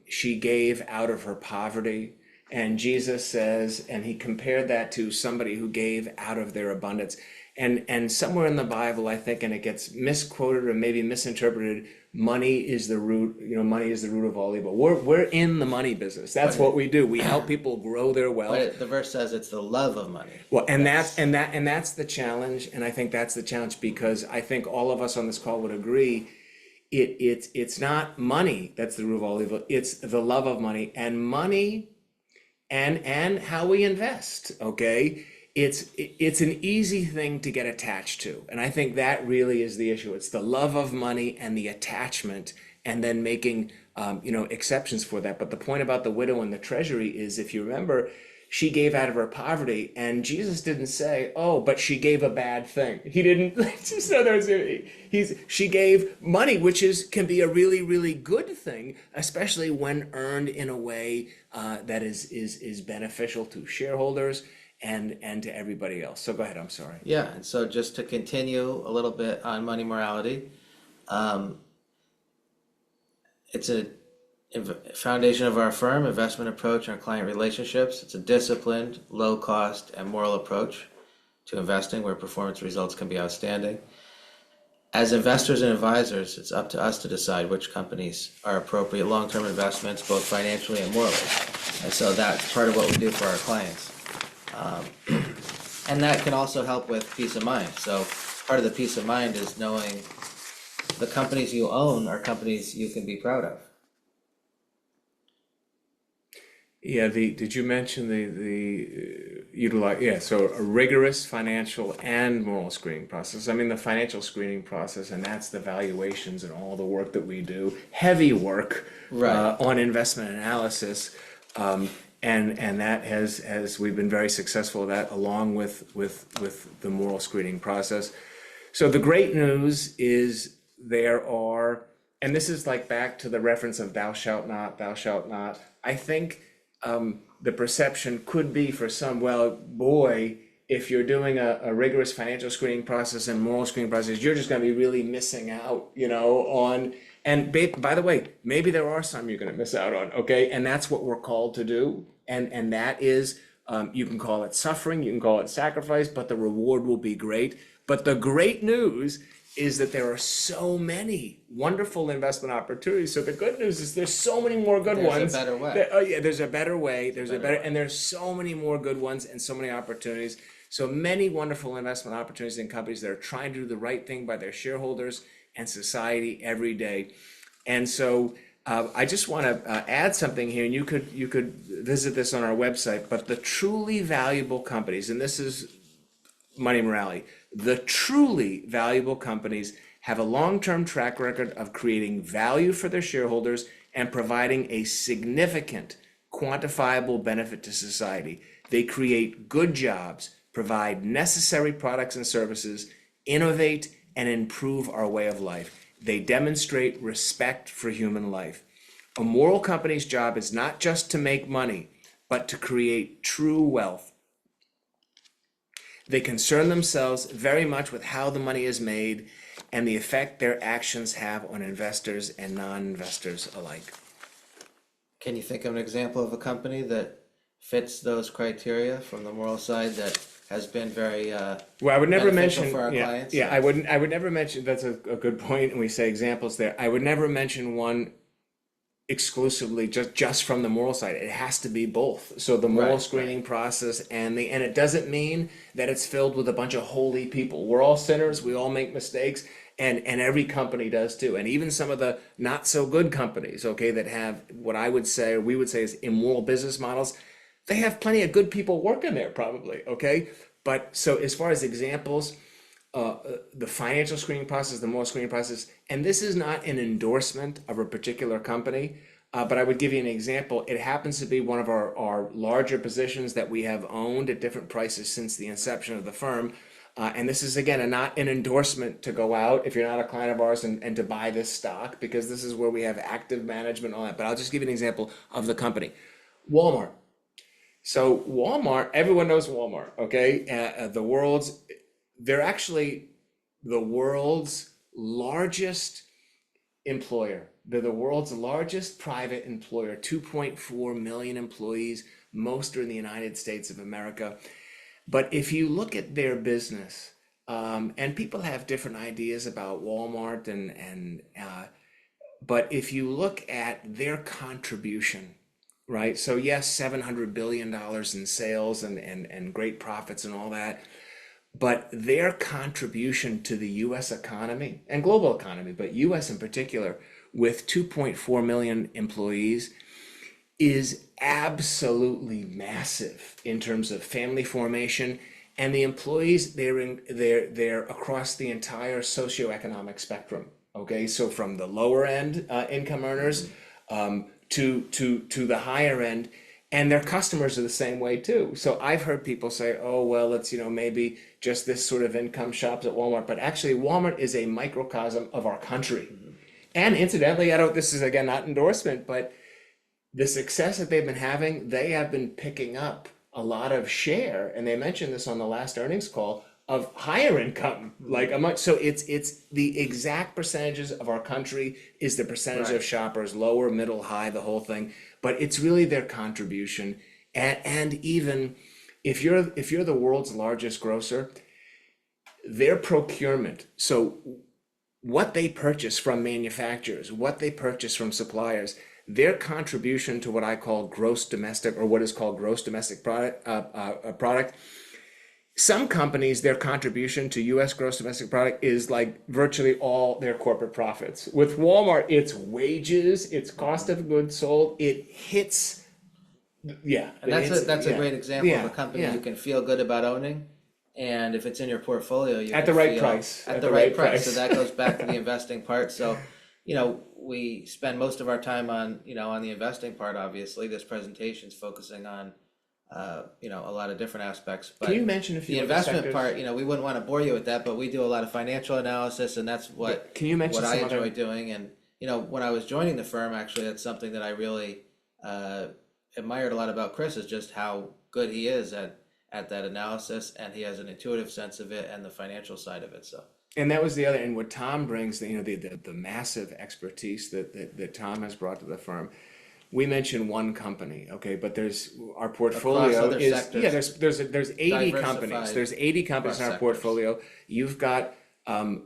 A: she gave out of her poverty, and Jesus says, and he compared that to somebody who gave out of their abundance. And somewhere in the Bible, I think, and it gets misquoted or maybe misinterpreted, money is the root, money is the root of all evil. We're in the money business. That's what we do. We help people grow their wealth.
B: but the verse says it's the love of money.
A: Well, and that's the challenge, and I think that's the challenge, because I think all of us on this call would agree it's not money that's the root of all evil. It's the love of money, and money and how we invest. Okay, it's an easy thing to get attached to, and I think that really is the issue. It's the love of money and the attachment, and then making exceptions for that. But the point about the widow and the treasury is, if you remember, she gave out of her poverty, and Jesus didn't say, "Oh, but she gave a bad thing." He didn't. She gave money, which can be a really, really good thing, especially when earned in a way that is beneficial to shareholders and to everybody else. So go ahead. I'm sorry.
B: Yeah, and so just to continue a little bit on money morality, it's a foundation of our firm, investment approach, and our client relationships. It's a disciplined, low cost, and moral approach to investing where performance results can be outstanding. As investors and advisors, it's up to us to decide which companies are appropriate long-term investments, both financially and morally. And so that's part of what we do for our clients. And that can also help with peace of mind. So part of the peace of mind is knowing the companies you own are companies you can be proud of.
A: Yeah, did you mention utilize, yeah, so a rigorous financial and moral screening process. I mean, the financial screening process, and that's the valuations and all the work that we do, heavy work
B: Right.
A: on investment analysis. And that has we've been very successful at that, along with the moral screening process. So the great news is there are, and this is like back to the reference of thou shalt not, thou shalt not. I think the perception could be for some, well, boy, if you're doing a rigorous financial screening process and moral screening process, you're just going to be really missing out, on. And by the way, maybe there are some you're going to miss out on, okay? And that's what we're called to do. And that is, you can call it suffering, you can call it sacrifice, but the reward will be great. But the great news is that there are so many wonderful investment opportunities. So the good news is there's so many more good ones.
B: There's a better way.
A: Oh yeah, there's a better way. And there's so many more good ones and so many opportunities. So many wonderful investment opportunities in companies that are trying to do the right thing by their shareholders and society every day. And so I just want to add something here, and you could visit this on our website. But the truly valuable companies, and this is money morality, the truly valuable companies have a long-term track record of creating value for their shareholders and providing a significant quantifiable benefit to society. They create good jobs, provide necessary products and services, innovate, and improve our way of life. They demonstrate respect for human life. A moral company's job is not just to make money, but to create true wealth. They concern themselves very much with how the money is made and the effect their actions have on investors and non-investors alike.
B: Can you think of an example of a company that fits those criteria from the moral side that has been very
A: Well, I would never
B: beneficial
A: mention,
B: for our
A: yeah,
B: clients?
A: yeah, I would never mention, that's a good point, and we say examples there. I would never mention one exclusively just from the moral side. It has to be both. So the moral
B: Right,
A: screening process and it doesn't mean that it's filled with a bunch of holy people. We're all sinners, we all make mistakes, and every company does too. And even some of the not so good companies, okay, that have what I would say, or we would say is immoral business models, they have plenty of good people working there probably, okay? But so as far as examples, the financial screening process, the moral screening process, and this is not an endorsement of a particular company, but I would give you an example. It happens to be one of our larger positions that we have owned at different prices since the inception of the firm. And this is again not an endorsement to go out if you're not a client of ours and to buy this stock, because this is where we have active management and all that. But I'll just give you an example of the company. Walmart. So Walmart, everyone knows Walmart, okay? They're actually the world's largest employer. They're the world's largest private employer, 2.4 million employees, most are in the United States of America. But if you look at their business, and people have different ideas about Walmart but if you look at their contribution, right? So yes, $700 billion in sales and great profits and all that. But their contribution to the US economy and global economy, but US in particular, with 2.4 million employees, is absolutely massive in terms of family formation. And the employees, they're across the entire socioeconomic spectrum. Okay, so from the lower end income earners to the higher end, and their customers are the same way too. So I've heard people say, oh, well, it's, maybe just this sort of income shops at Walmart, but actually Walmart is a microcosm of our country. And incidentally, this is again not endorsement, but the success that they've been having, they have been picking up a lot of share, and they mentioned this on the last earnings call, of higher income, like a much, so it's the exact percentages of our country is the percentage
B: Right.
A: of shoppers, lower, middle, high, the whole thing, but it's really their contribution. And even if you're the world's largest grocer, their procurement, so what they purchase from manufacturers, what they purchase from suppliers, their contribution to what I call gross domestic, or what is called gross domestic product. Some companies, their contribution to US gross domestic product is like virtually all their corporate profits. With Walmart, it's wages, it's cost of goods sold, it hits, yeah.
B: And that's a great example of
A: Yeah,
B: a company
A: yeah.
B: you can feel good about owning. And if it's in your portfolio, you
A: At
B: can
A: the right
B: feel
A: price.
B: at the right price. So that goes back to the investing part. So, we spend most of our time on, on the investing part, obviously. This presentation's focusing on, a lot of different aspects. But
A: Can you mention a few
B: the
A: other
B: investment
A: sectors?
B: part, we wouldn't want to bore you with that, but we do a lot of financial analysis, and that's what
A: Can you mention
B: what I
A: some
B: enjoy
A: other?
B: doing. And when I was joining the firm, actually, that's something that I really admired a lot about Chris, is just how good he is at that analysis, and he has an intuitive sense of it and the financial side of it. So
A: And that was the other, and what Tom brings, the massive expertise that Tom has brought to the firm. We mentioned one company, okay, but there's our portfolio
B: other
A: is,
B: sectors,
A: yeah, there's 80 companies.
B: diversified
A: There's 80 companies in our
B: sectors.
A: portfolio. You've got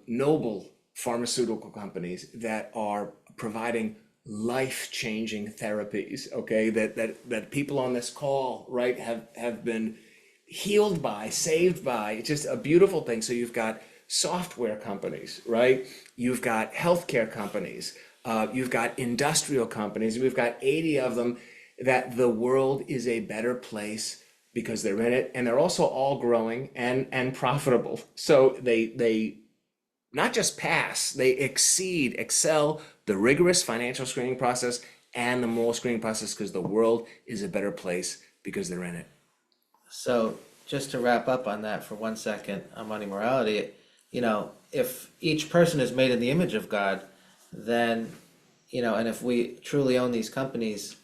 A: noble pharmaceutical companies that are providing life-changing therapies, okay, that people on this call, right, have been healed by, saved by. It's just a beautiful thing. So you've got software companies, right? You've got healthcare companies, you've got industrial companies. We've got 80 of them, that the world is a better place because they're in it, and they're also all growing and profitable. So they not just pass, they excel the rigorous financial screening process and the moral screening process, because the world is a better place because they're in it.
B: So just to wrap up on that for 1 second on money morality, if each person is made in the image of God, then, and if we truly own these companies,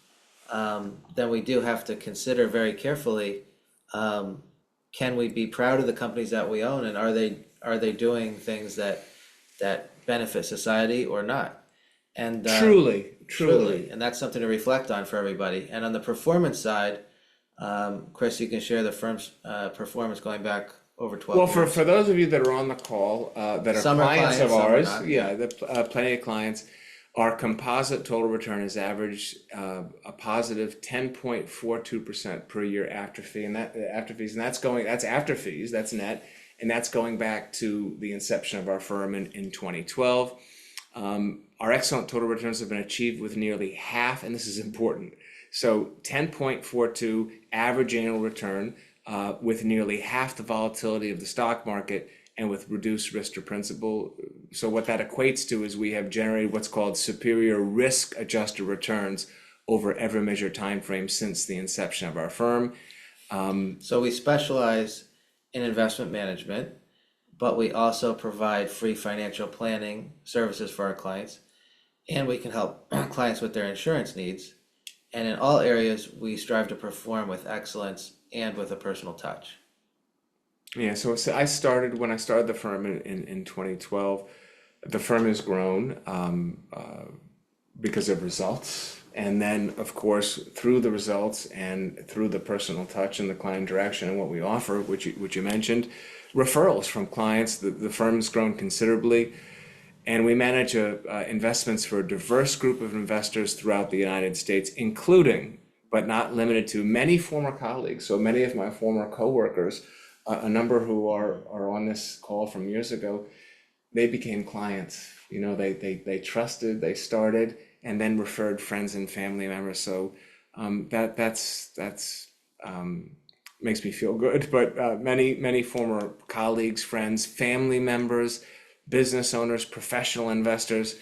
B: then we do have to consider very carefully, can we be proud of the companies that we own, and are they doing things that benefit society or not? And
A: Truly.
B: and that's something to reflect on for everybody. And on the performance side, Chris, you can share the firm's performance going back over 12
A: Well,
B: years.
A: for those of you that are on the call, that are
B: Some are
A: clients of
B: clients, some are
A: ours,
B: not,
A: yeah, plenty of clients, our composite total return has averaged a positive 10.42% per year after fee, and after fees, and that's after fees, that's net, and that's going back to the inception of our firm in 2012. Our excellent total returns have been achieved with nearly half, and this is important. So 10.42 average annual return, with nearly half the volatility of the stock market and with reduced risk to principal. So what that equates to is we have generated what's called superior risk-adjusted returns over every measured time frame since the inception of our firm.
B: So we specialize in investment management, but we also provide free financial planning services for our clients, and we can help clients with their insurance needs. And in all areas, we strive to perform with excellence and with a personal touch.
A: Yeah, so when I started the firm in 2012, the firm has grown because of results. And then, of course, through the results and through the personal touch and the client interaction and what we offer, which you mentioned, referrals from clients, the firm's grown considerably. And we manage investments for a diverse group of investors throughout the United States, including, but not limited to, many former colleagues. So many of my former coworkers, a number who are on this call from years ago, they became clients. You know, they trusted, they started, and then referred friends and family members. So that's makes me feel good. But many former colleagues, friends, family members, business owners, professional investors,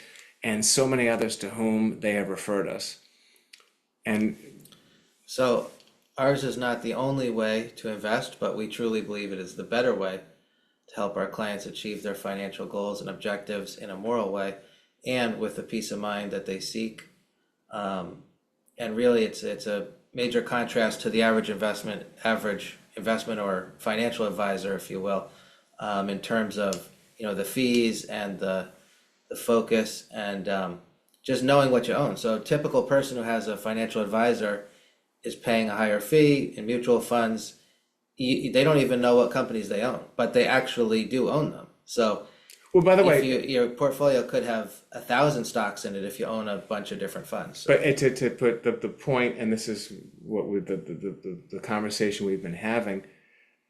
A: and so many others to whom they have referred us. And
B: So ours is not the only way to invest, but we truly believe it is the better way to help our clients achieve their financial goals and objectives in a moral way and with the peace of mind that they seek. And really, it's a major contrast to the average investment or financial advisor, if you will, in terms of the fees and the focus and just knowing what you own. So a typical person who has a financial advisor is paying a higher fee in mutual funds. They don't even know what companies they own, but they actually do own them. So
A: well, by the way,
B: your portfolio could have 1,000 stocks in it if you own a bunch of different funds. So,
A: but to put the point, and this is what the conversation we've been having,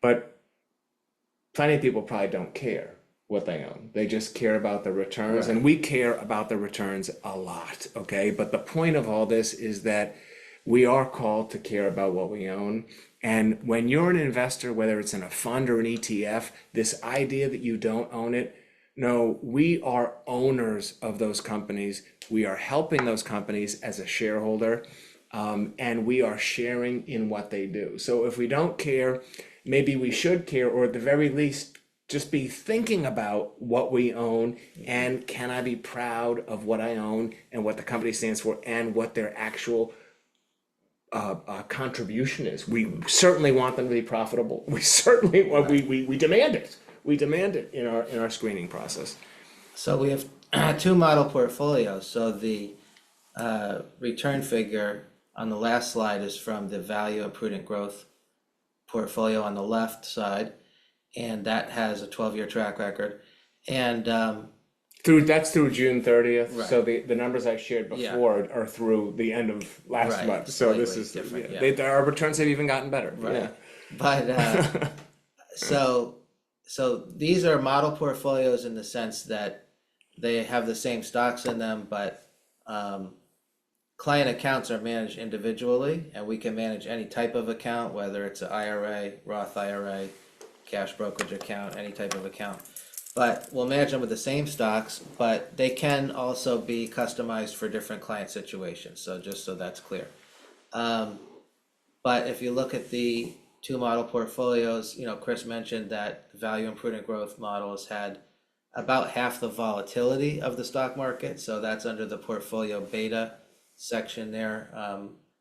A: but plenty of people probably don't care what they own. They just care about the returns,
B: Right.
A: and we care about the returns a lot, okay? But the point of all this is that we are called to care about what we own. And when you're an investor, whether it's in a fund or an ETF, this idea that you don't own it, no, we are owners of those companies. We are helping those companies as a shareholder, and we are sharing in what they do. So if we don't care, maybe we should care, or at the very least, just be thinking about what we own and can I be proud of what I own and what the company stands for and what their actual contribution is. We certainly want them to be profitable. We certainly we demand it. We demand it in our screening process.
B: So we have two model portfolios. So the return figure on the last slide is from the value and prudent growth portfolio on the left side, and that has a 12-year track record. And
A: That's through June 30th.
B: Right.
A: So the numbers I shared before are through the end of last
B: Right,
A: month. So this
B: slightly
A: is
B: different,
A: yeah,
B: yeah.
A: our returns have even gotten better.
B: Right.
A: Yeah.
B: But so these are model portfolios in the sense that they have the same stocks in them, but client accounts are managed individually, and we can manage any type of account, whether it's an IRA, Roth IRA, cash brokerage account, any type of account. But we'll manage them with the same stocks, but they can also be customized for different client situations. So just so that's clear. But if you look at the two model portfolios, Chris mentioned that the value and prudent growth model has had about half the volatility of the stock market. So that's under the portfolio beta section there,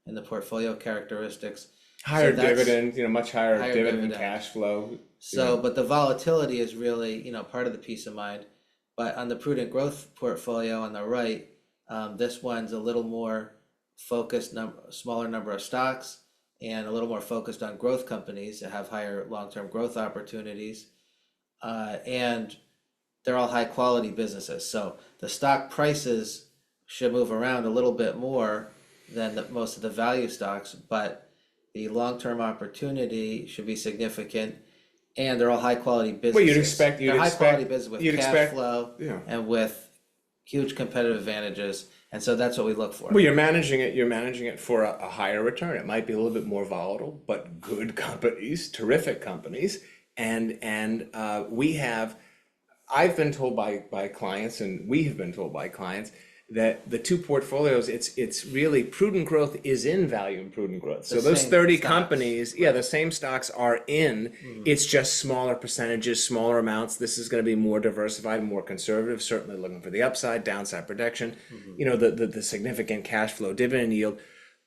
B: in the portfolio characteristics.
A: Higher
B: So that's-
A: dividends, much higher dividend
B: dividend.
A: cash flow.
B: So, but the volatility is really, part of the peace of mind. But on the prudent growth portfolio on the right, this one's a little more focused, smaller number of stocks, and a little more focused on growth companies that have higher long-term growth opportunities. And they're all high quality businesses. So the stock prices should move around a little bit more than most of the value stocks, but the long-term opportunity should be significant. And they're all high quality businesses.
A: Well, you'd
B: They're high quality
A: expect,
B: business with
A: you'd
B: cash
A: expect,
B: flow
A: yeah.
B: and with huge competitive advantages. And so that's what we look for.
A: Well, you're managing it for a higher return. It might be a little bit more volatile, but good companies, terrific companies. And I've been told by clients, and we have been told by clients, that the two portfolios, it's really prudent growth is in value and prudent growth. So
B: The
A: those
B: same
A: 30
B: stocks.
A: companies, yeah, the same stocks are in. It's just smaller percentages, smaller amounts. This is going to be more diversified, more conservative, certainly looking for the upside, downside protection, the significant cash flow dividend yield.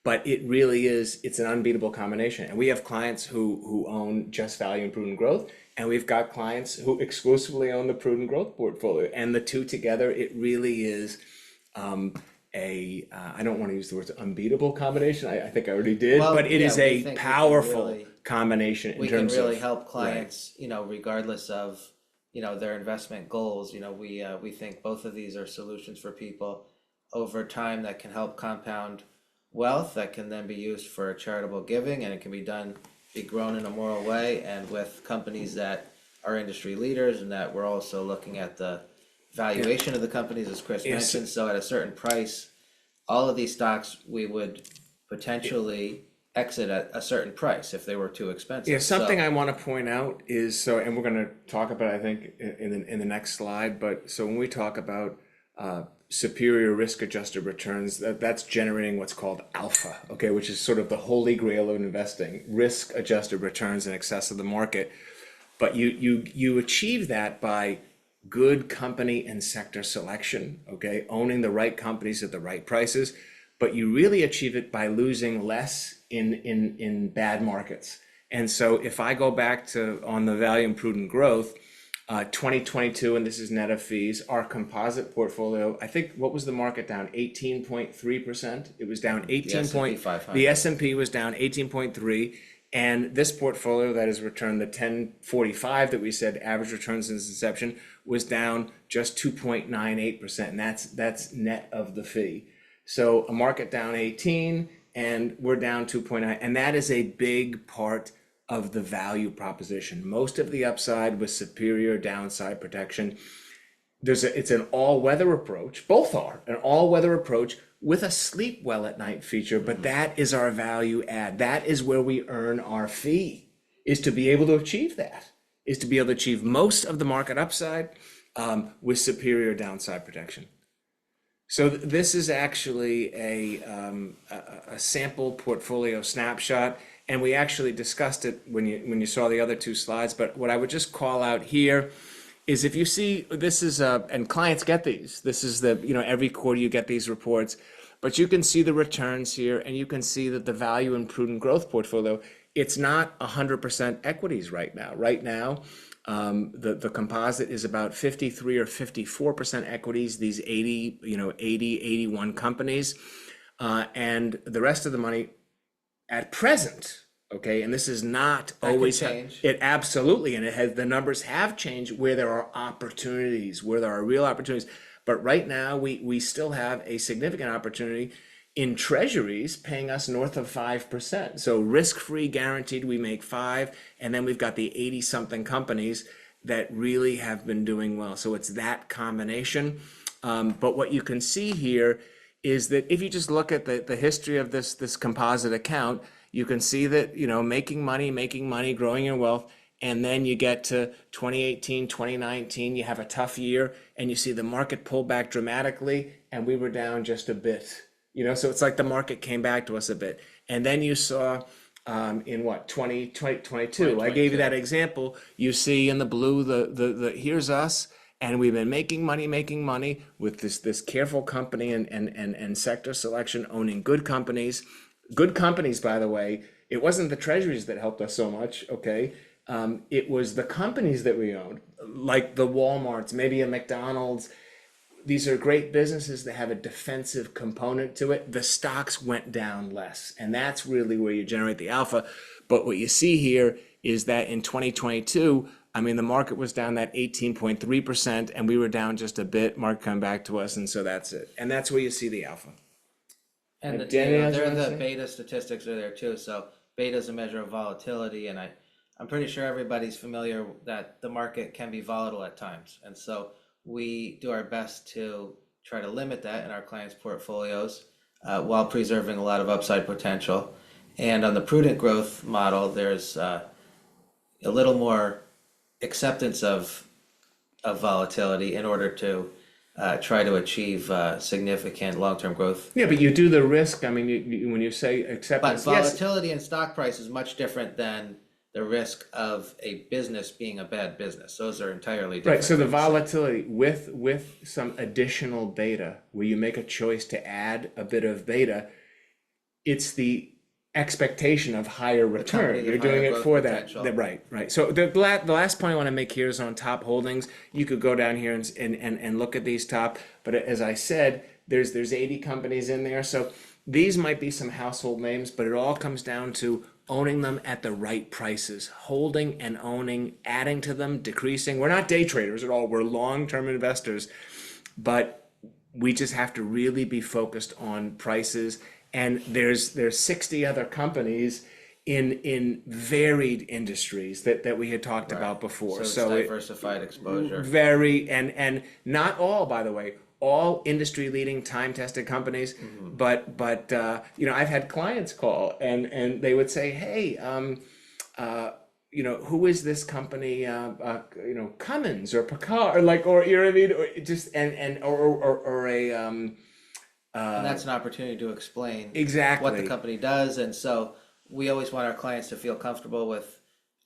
A: But it really is, it's an unbeatable combination. And we have clients who own just value and prudent growth. And we've got clients who exclusively own the prudent growth portfolio. And the two together, it really is I don't want to use the words unbeatable combination. I think I already did,
B: Well,
A: but it
B: yeah,
A: is
B: we
A: a
B: think we can
A: powerful
B: really-
A: combination in
B: We can
A: terms
B: really
A: of
B: help clients, regardless of, their investment goals. We think both of these are solutions for people over time that can help compound wealth that can then be used for charitable giving, and it can be grown in a moral way, and with companies that are industry leaders, and that we're also looking at the valuation of the companies, as Chris
A: Yes.
B: mentioned. So at a certain price, all of these stocks, we would potentially exit at a certain price if they were too expensive.
A: Yeah, something
B: So-
A: I want to point out is and we're going to talk about it, I think, in the next slide. But so when we talk about superior risk-adjusted returns, that's generating what's called alpha, okay, which is sort of the holy grail of investing, risk-adjusted returns in excess of the market. But you achieve that by good company and sector selection, okay, owning the right companies at the right prices. But you really achieve it by losing less in bad markets. And so if I go back to on the value and prudent growth, 2022, and this is net of fees, our composite portfolio, I think, what was the market down? 18.3%. It was down 18
B: S&P 500.
A: The S&P was down 18.3. And this portfolio that has returned the 1045 that we said average returns since inception was down just 2.98%. And that's net of the fee. So a market down 18 and we're down 2.9. And that is a big part of the value proposition. Most of the upside with superior downside protection. It's an all-weather approach. Both are an all-weather approach with a sleep well at night feature, but that is our value add. That is where we earn our fee, is to be able to achieve that, is to be able to achieve most of the market upside with superior downside protection. So this is actually a sample portfolio snapshot, and we actually discussed it when you saw the other two slides. But what I would just call out here is if you see, this is and clients get these. This is every quarter you get these reports, but you can see the returns here, and you can see that the value and prudent growth portfolio, it's not 100% equities right now. Right now, the composite is about 53 or 54% equities, these 81 companies, and the rest of the money at present, okay, and this is not
B: That could
A: always
B: change.
A: it absolutely, and the numbers have changed where there are opportunities, where there are real opportunities. But right now, we still have a significant opportunity in treasuries paying us north of 5%. So risk-free guaranteed, we make 5%, and then we've got the 80-something companies that really have been doing well. So it's that combination. But what you can see here is that if you just look at the history of this composite account, you can see that, making money, growing your wealth, and then you get to 2018, 2019, you have a tough year, and you see the market pull back dramatically, and we were down just a bit. So it's like the market came back to us a bit. And then you saw in 2022, I gave you that example. You see in the blue, the here's us, and we've been making money with this careful company and sector selection, owning good companies. Good companies, by the way, it wasn't the treasuries that helped us so much, okay? It was the companies that we owned, like the Walmarts, maybe a McDonald's. these are great businesses that have a defensive component to it. The stocks went down less, and that's really where you generate the alpha. But what you see here is that in 2022, I mean, the market was down that 18.3%, and we were down just a bit. Mark come back to us, and so that's it. And that's where you see the alpha.
B: And
A: Danny, else you
B: they're
A: wanna
B: the
A: say?
B: beta statistics are there too. So beta is a measure of volatility, and I'm pretty sure everybody's familiar that the market can be volatile at times. And so we do our best to try to limit that in our clients' portfolios while preserving a lot of upside potential. And on the prudent growth model, there's a little more acceptance of volatility in order to try to achieve significant long-term growth.
A: Yeah, but you do the risk. I mean, when you say
B: But
A: acceptance, yes,
B: volatility in stock price is much different than the risk of a business being a bad business. Those are entirely different.
A: right. So the
B: things.
A: volatility with some additional beta, where you make a choice to add a bit of beta, it's the expectation of higher return.
B: company with
A: You're doing
B: higher
A: it
B: growth
A: for
B: potential.
A: right. So the last point I want to make here is on top holdings. You could go down here and look at these top, but as I said, there's 80 companies in there. So these might be some household names, but it all comes down to owning them at the right prices, holding and owning, adding to them, decreasing. We're not day traders at all. We're long-term investors, but we just have to really be focused on prices. And there's 60 other companies in varied industries that we had talked about before.
B: So it's diversified exposure.
A: Very, and not all, by the way, all industry leading time tested companies, but you know, I've had clients call and they would say, hey, you know, who is this company, you know, Cummins or Picard, or like, or you know what I mean, or just or a
B: And that's an opportunity to explain
A: exactly
B: what the company does. And so we always want our clients to feel comfortable with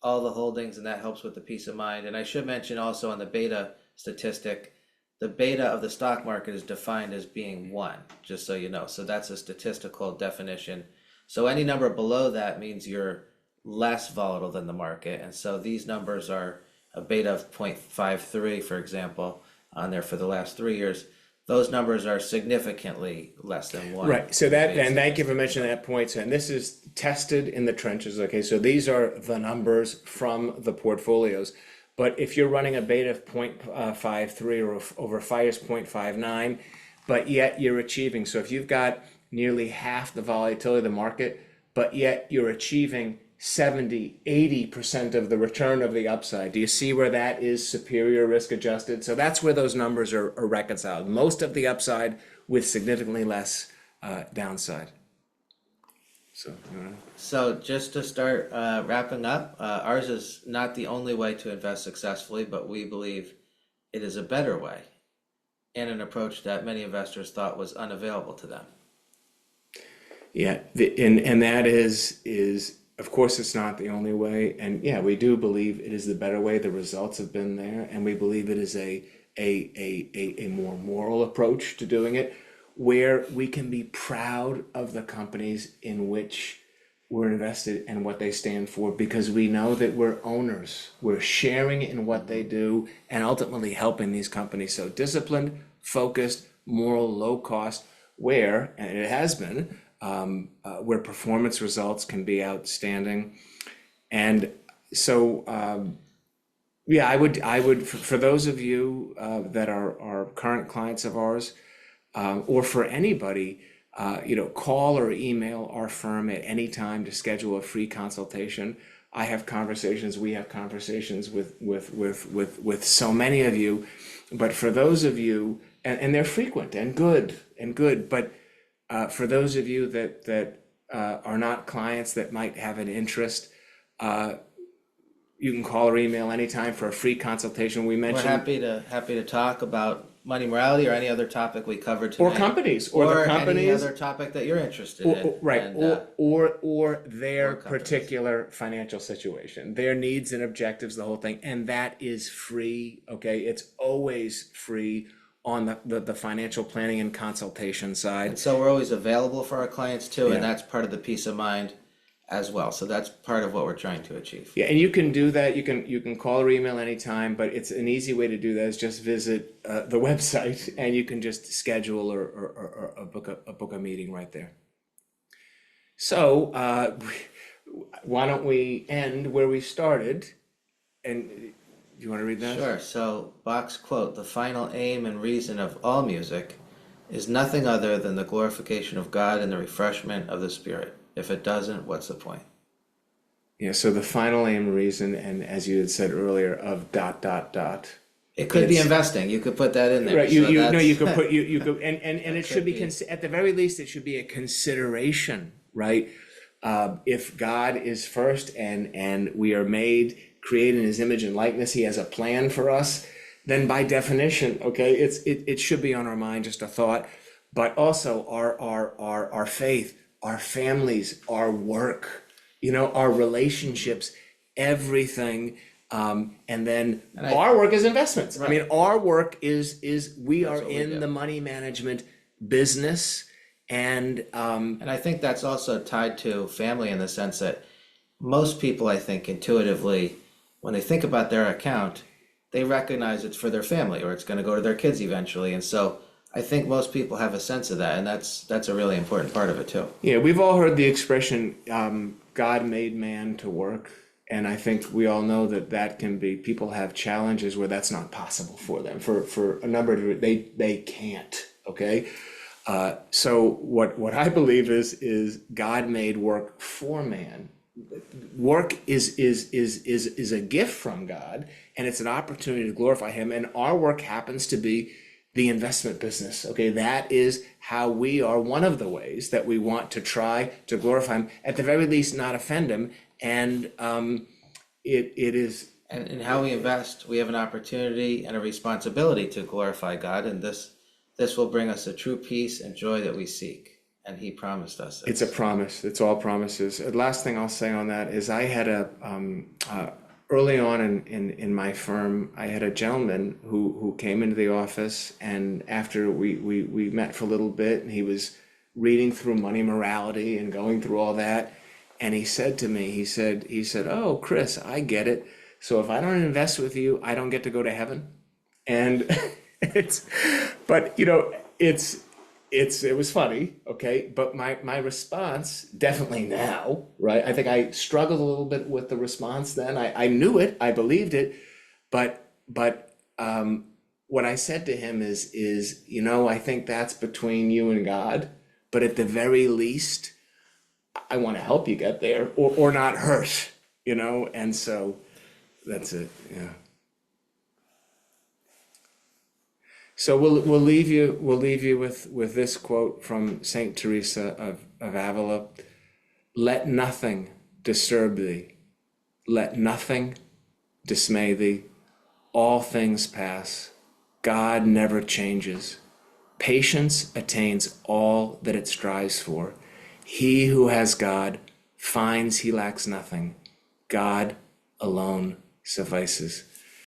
B: all the holdings, and that helps with the peace of mind. And I should mention also on the beta statistic, the beta of the stock market is defined as being 1, just so you know. So that's a statistical definition. So any number below that means you're less volatile than the market. And so these numbers are a beta of 0.53, for example, on there for the last 3 years. Those numbers are significantly less than 1.
A: right. So that, and thank you for mentioning that point. So, and this is tested in the trenches. Okay, so these are the numbers from the portfolios. But if you're running a beta of 0.53 or over FIRE's 0.59, but yet you're achieving, so if you've got nearly half the volatility of the market, but yet you're achieving 70-80% of the return of the upside, do you see where that is superior risk adjusted? So that's where those numbers are reconciled. Most of the upside with significantly less downside. So, you know.
B: So just to start wrapping up, ours is not the only way to invest successfully, but we believe it is a better way and an approach that many investors thought was unavailable to them.
A: Yeah, and that is of course it's not the only way, and yeah, we do believe it is the better way. The results have been there, and we believe it is a more moral approach to doing it, where we can be proud of the companies in which we're invested and what they stand for, because we know that we're owners. We're sharing in what they do and ultimately helping these companies. So disciplined, focused, moral, low cost, where, and it has been, where performance results can be outstanding. And so, yeah, I would, for those of you that are current clients of ours, or for anybody, you know, call or email our firm at any time to schedule a free consultation. I have conversations, we have conversations with so many of you, but for those of you, and they're frequent and good, but for those of you that are not clients that might have an interest, you can call or email anytime for a free consultation. We
B: We're
A: mentioned
B: happy to talk about money morality or any other topic we covered today.
A: or companies or the
B: any
A: companies
B: other topic that you're interested in.
A: right,
B: And,
A: or their
B: or companies.
A: particular financial situation, their needs and objectives, the whole thing, and that is free. Okay, it's always free on the financial planning and consultation side.
B: so we're always available for our clients too,
A: Yeah.
B: and that's part of the peace of mind as well. So that's part of what we're trying to achieve.
A: Yeah, and you can do that. You can call or email anytime, but it's an easy way to do that is just visit the website and you can just schedule or book a meeting right there. So why don't we end where we started? And do you want to read that?
B: Sure. So Bach's quote, "The final aim and reason of all music is nothing other than the glorification of God and the refreshment of the Spirit. If it doesn't, what's the point?"
A: Yeah, so the final aim, reason, and as you had said earlier, of dot dot dot.
B: It could be
A: It's-
B: investing. You could put that in there.
A: Right, you
B: So
A: you no,
B: that's-
A: you could put you could and it should be
B: be.
A: at the very least it should be a consideration, right? If God is first and we are made, created in His image and likeness, He has a plan for us. Then by definition, okay, it should be on our mind, just a thought, but also our faith, our families, our work, our relationships, everything. And then our work is investments. I mean, our work is we are
B: what we
A: in
B: do.
A: the money management business, and
B: And I think that's also tied to family in the sense that most people, I think, intuitively, when they think about their account, they recognize it's for their family or it's going to go to their kids eventually. And so I think most people have a sense of that, and that's a really important part of it too.
A: yeah, we've all heard the expression, God made man to work. And I think we all know that can be, people have challenges where that's not possible for them for a number of, they can't, okay? So what I believe is God made work for man. Work is a gift from God, and it's an opportunity to glorify Him. And our work happens to be the investment business. Okay, that is how we are, one of the ways that we want to try to glorify Him, at the very least, not offend Him. And it is.
B: And in how we invest, we have an opportunity and a responsibility to glorify God, and this will bring us the true peace and joy that we seek. And He promised us this.
A: It's a promise. It's all promises. The last thing I'll say on that is I had early on in my firm, I had a gentleman who came into the office, and after we met for a little bit, and he was reading through money morality and going through all that, and he said to me, he said, "Oh, Chris, I get it. So if I don't invest with you, I don't get to go to heaven." And but it was funny, okay? But my response, definitely now, right? I think I struggled a little bit with the response then. I knew it, I believed it, but what I said to him is, I think that's between you and God, but at the very least, I want to help you get there or not hurt, and so that's it, yeah. So we'll leave you with this quote from Saint Teresa of Avila: "Let nothing disturb thee, let nothing dismay thee. All things pass. God never changes. Patience attains all that it strives for. He who has God finds he lacks nothing. God alone suffices."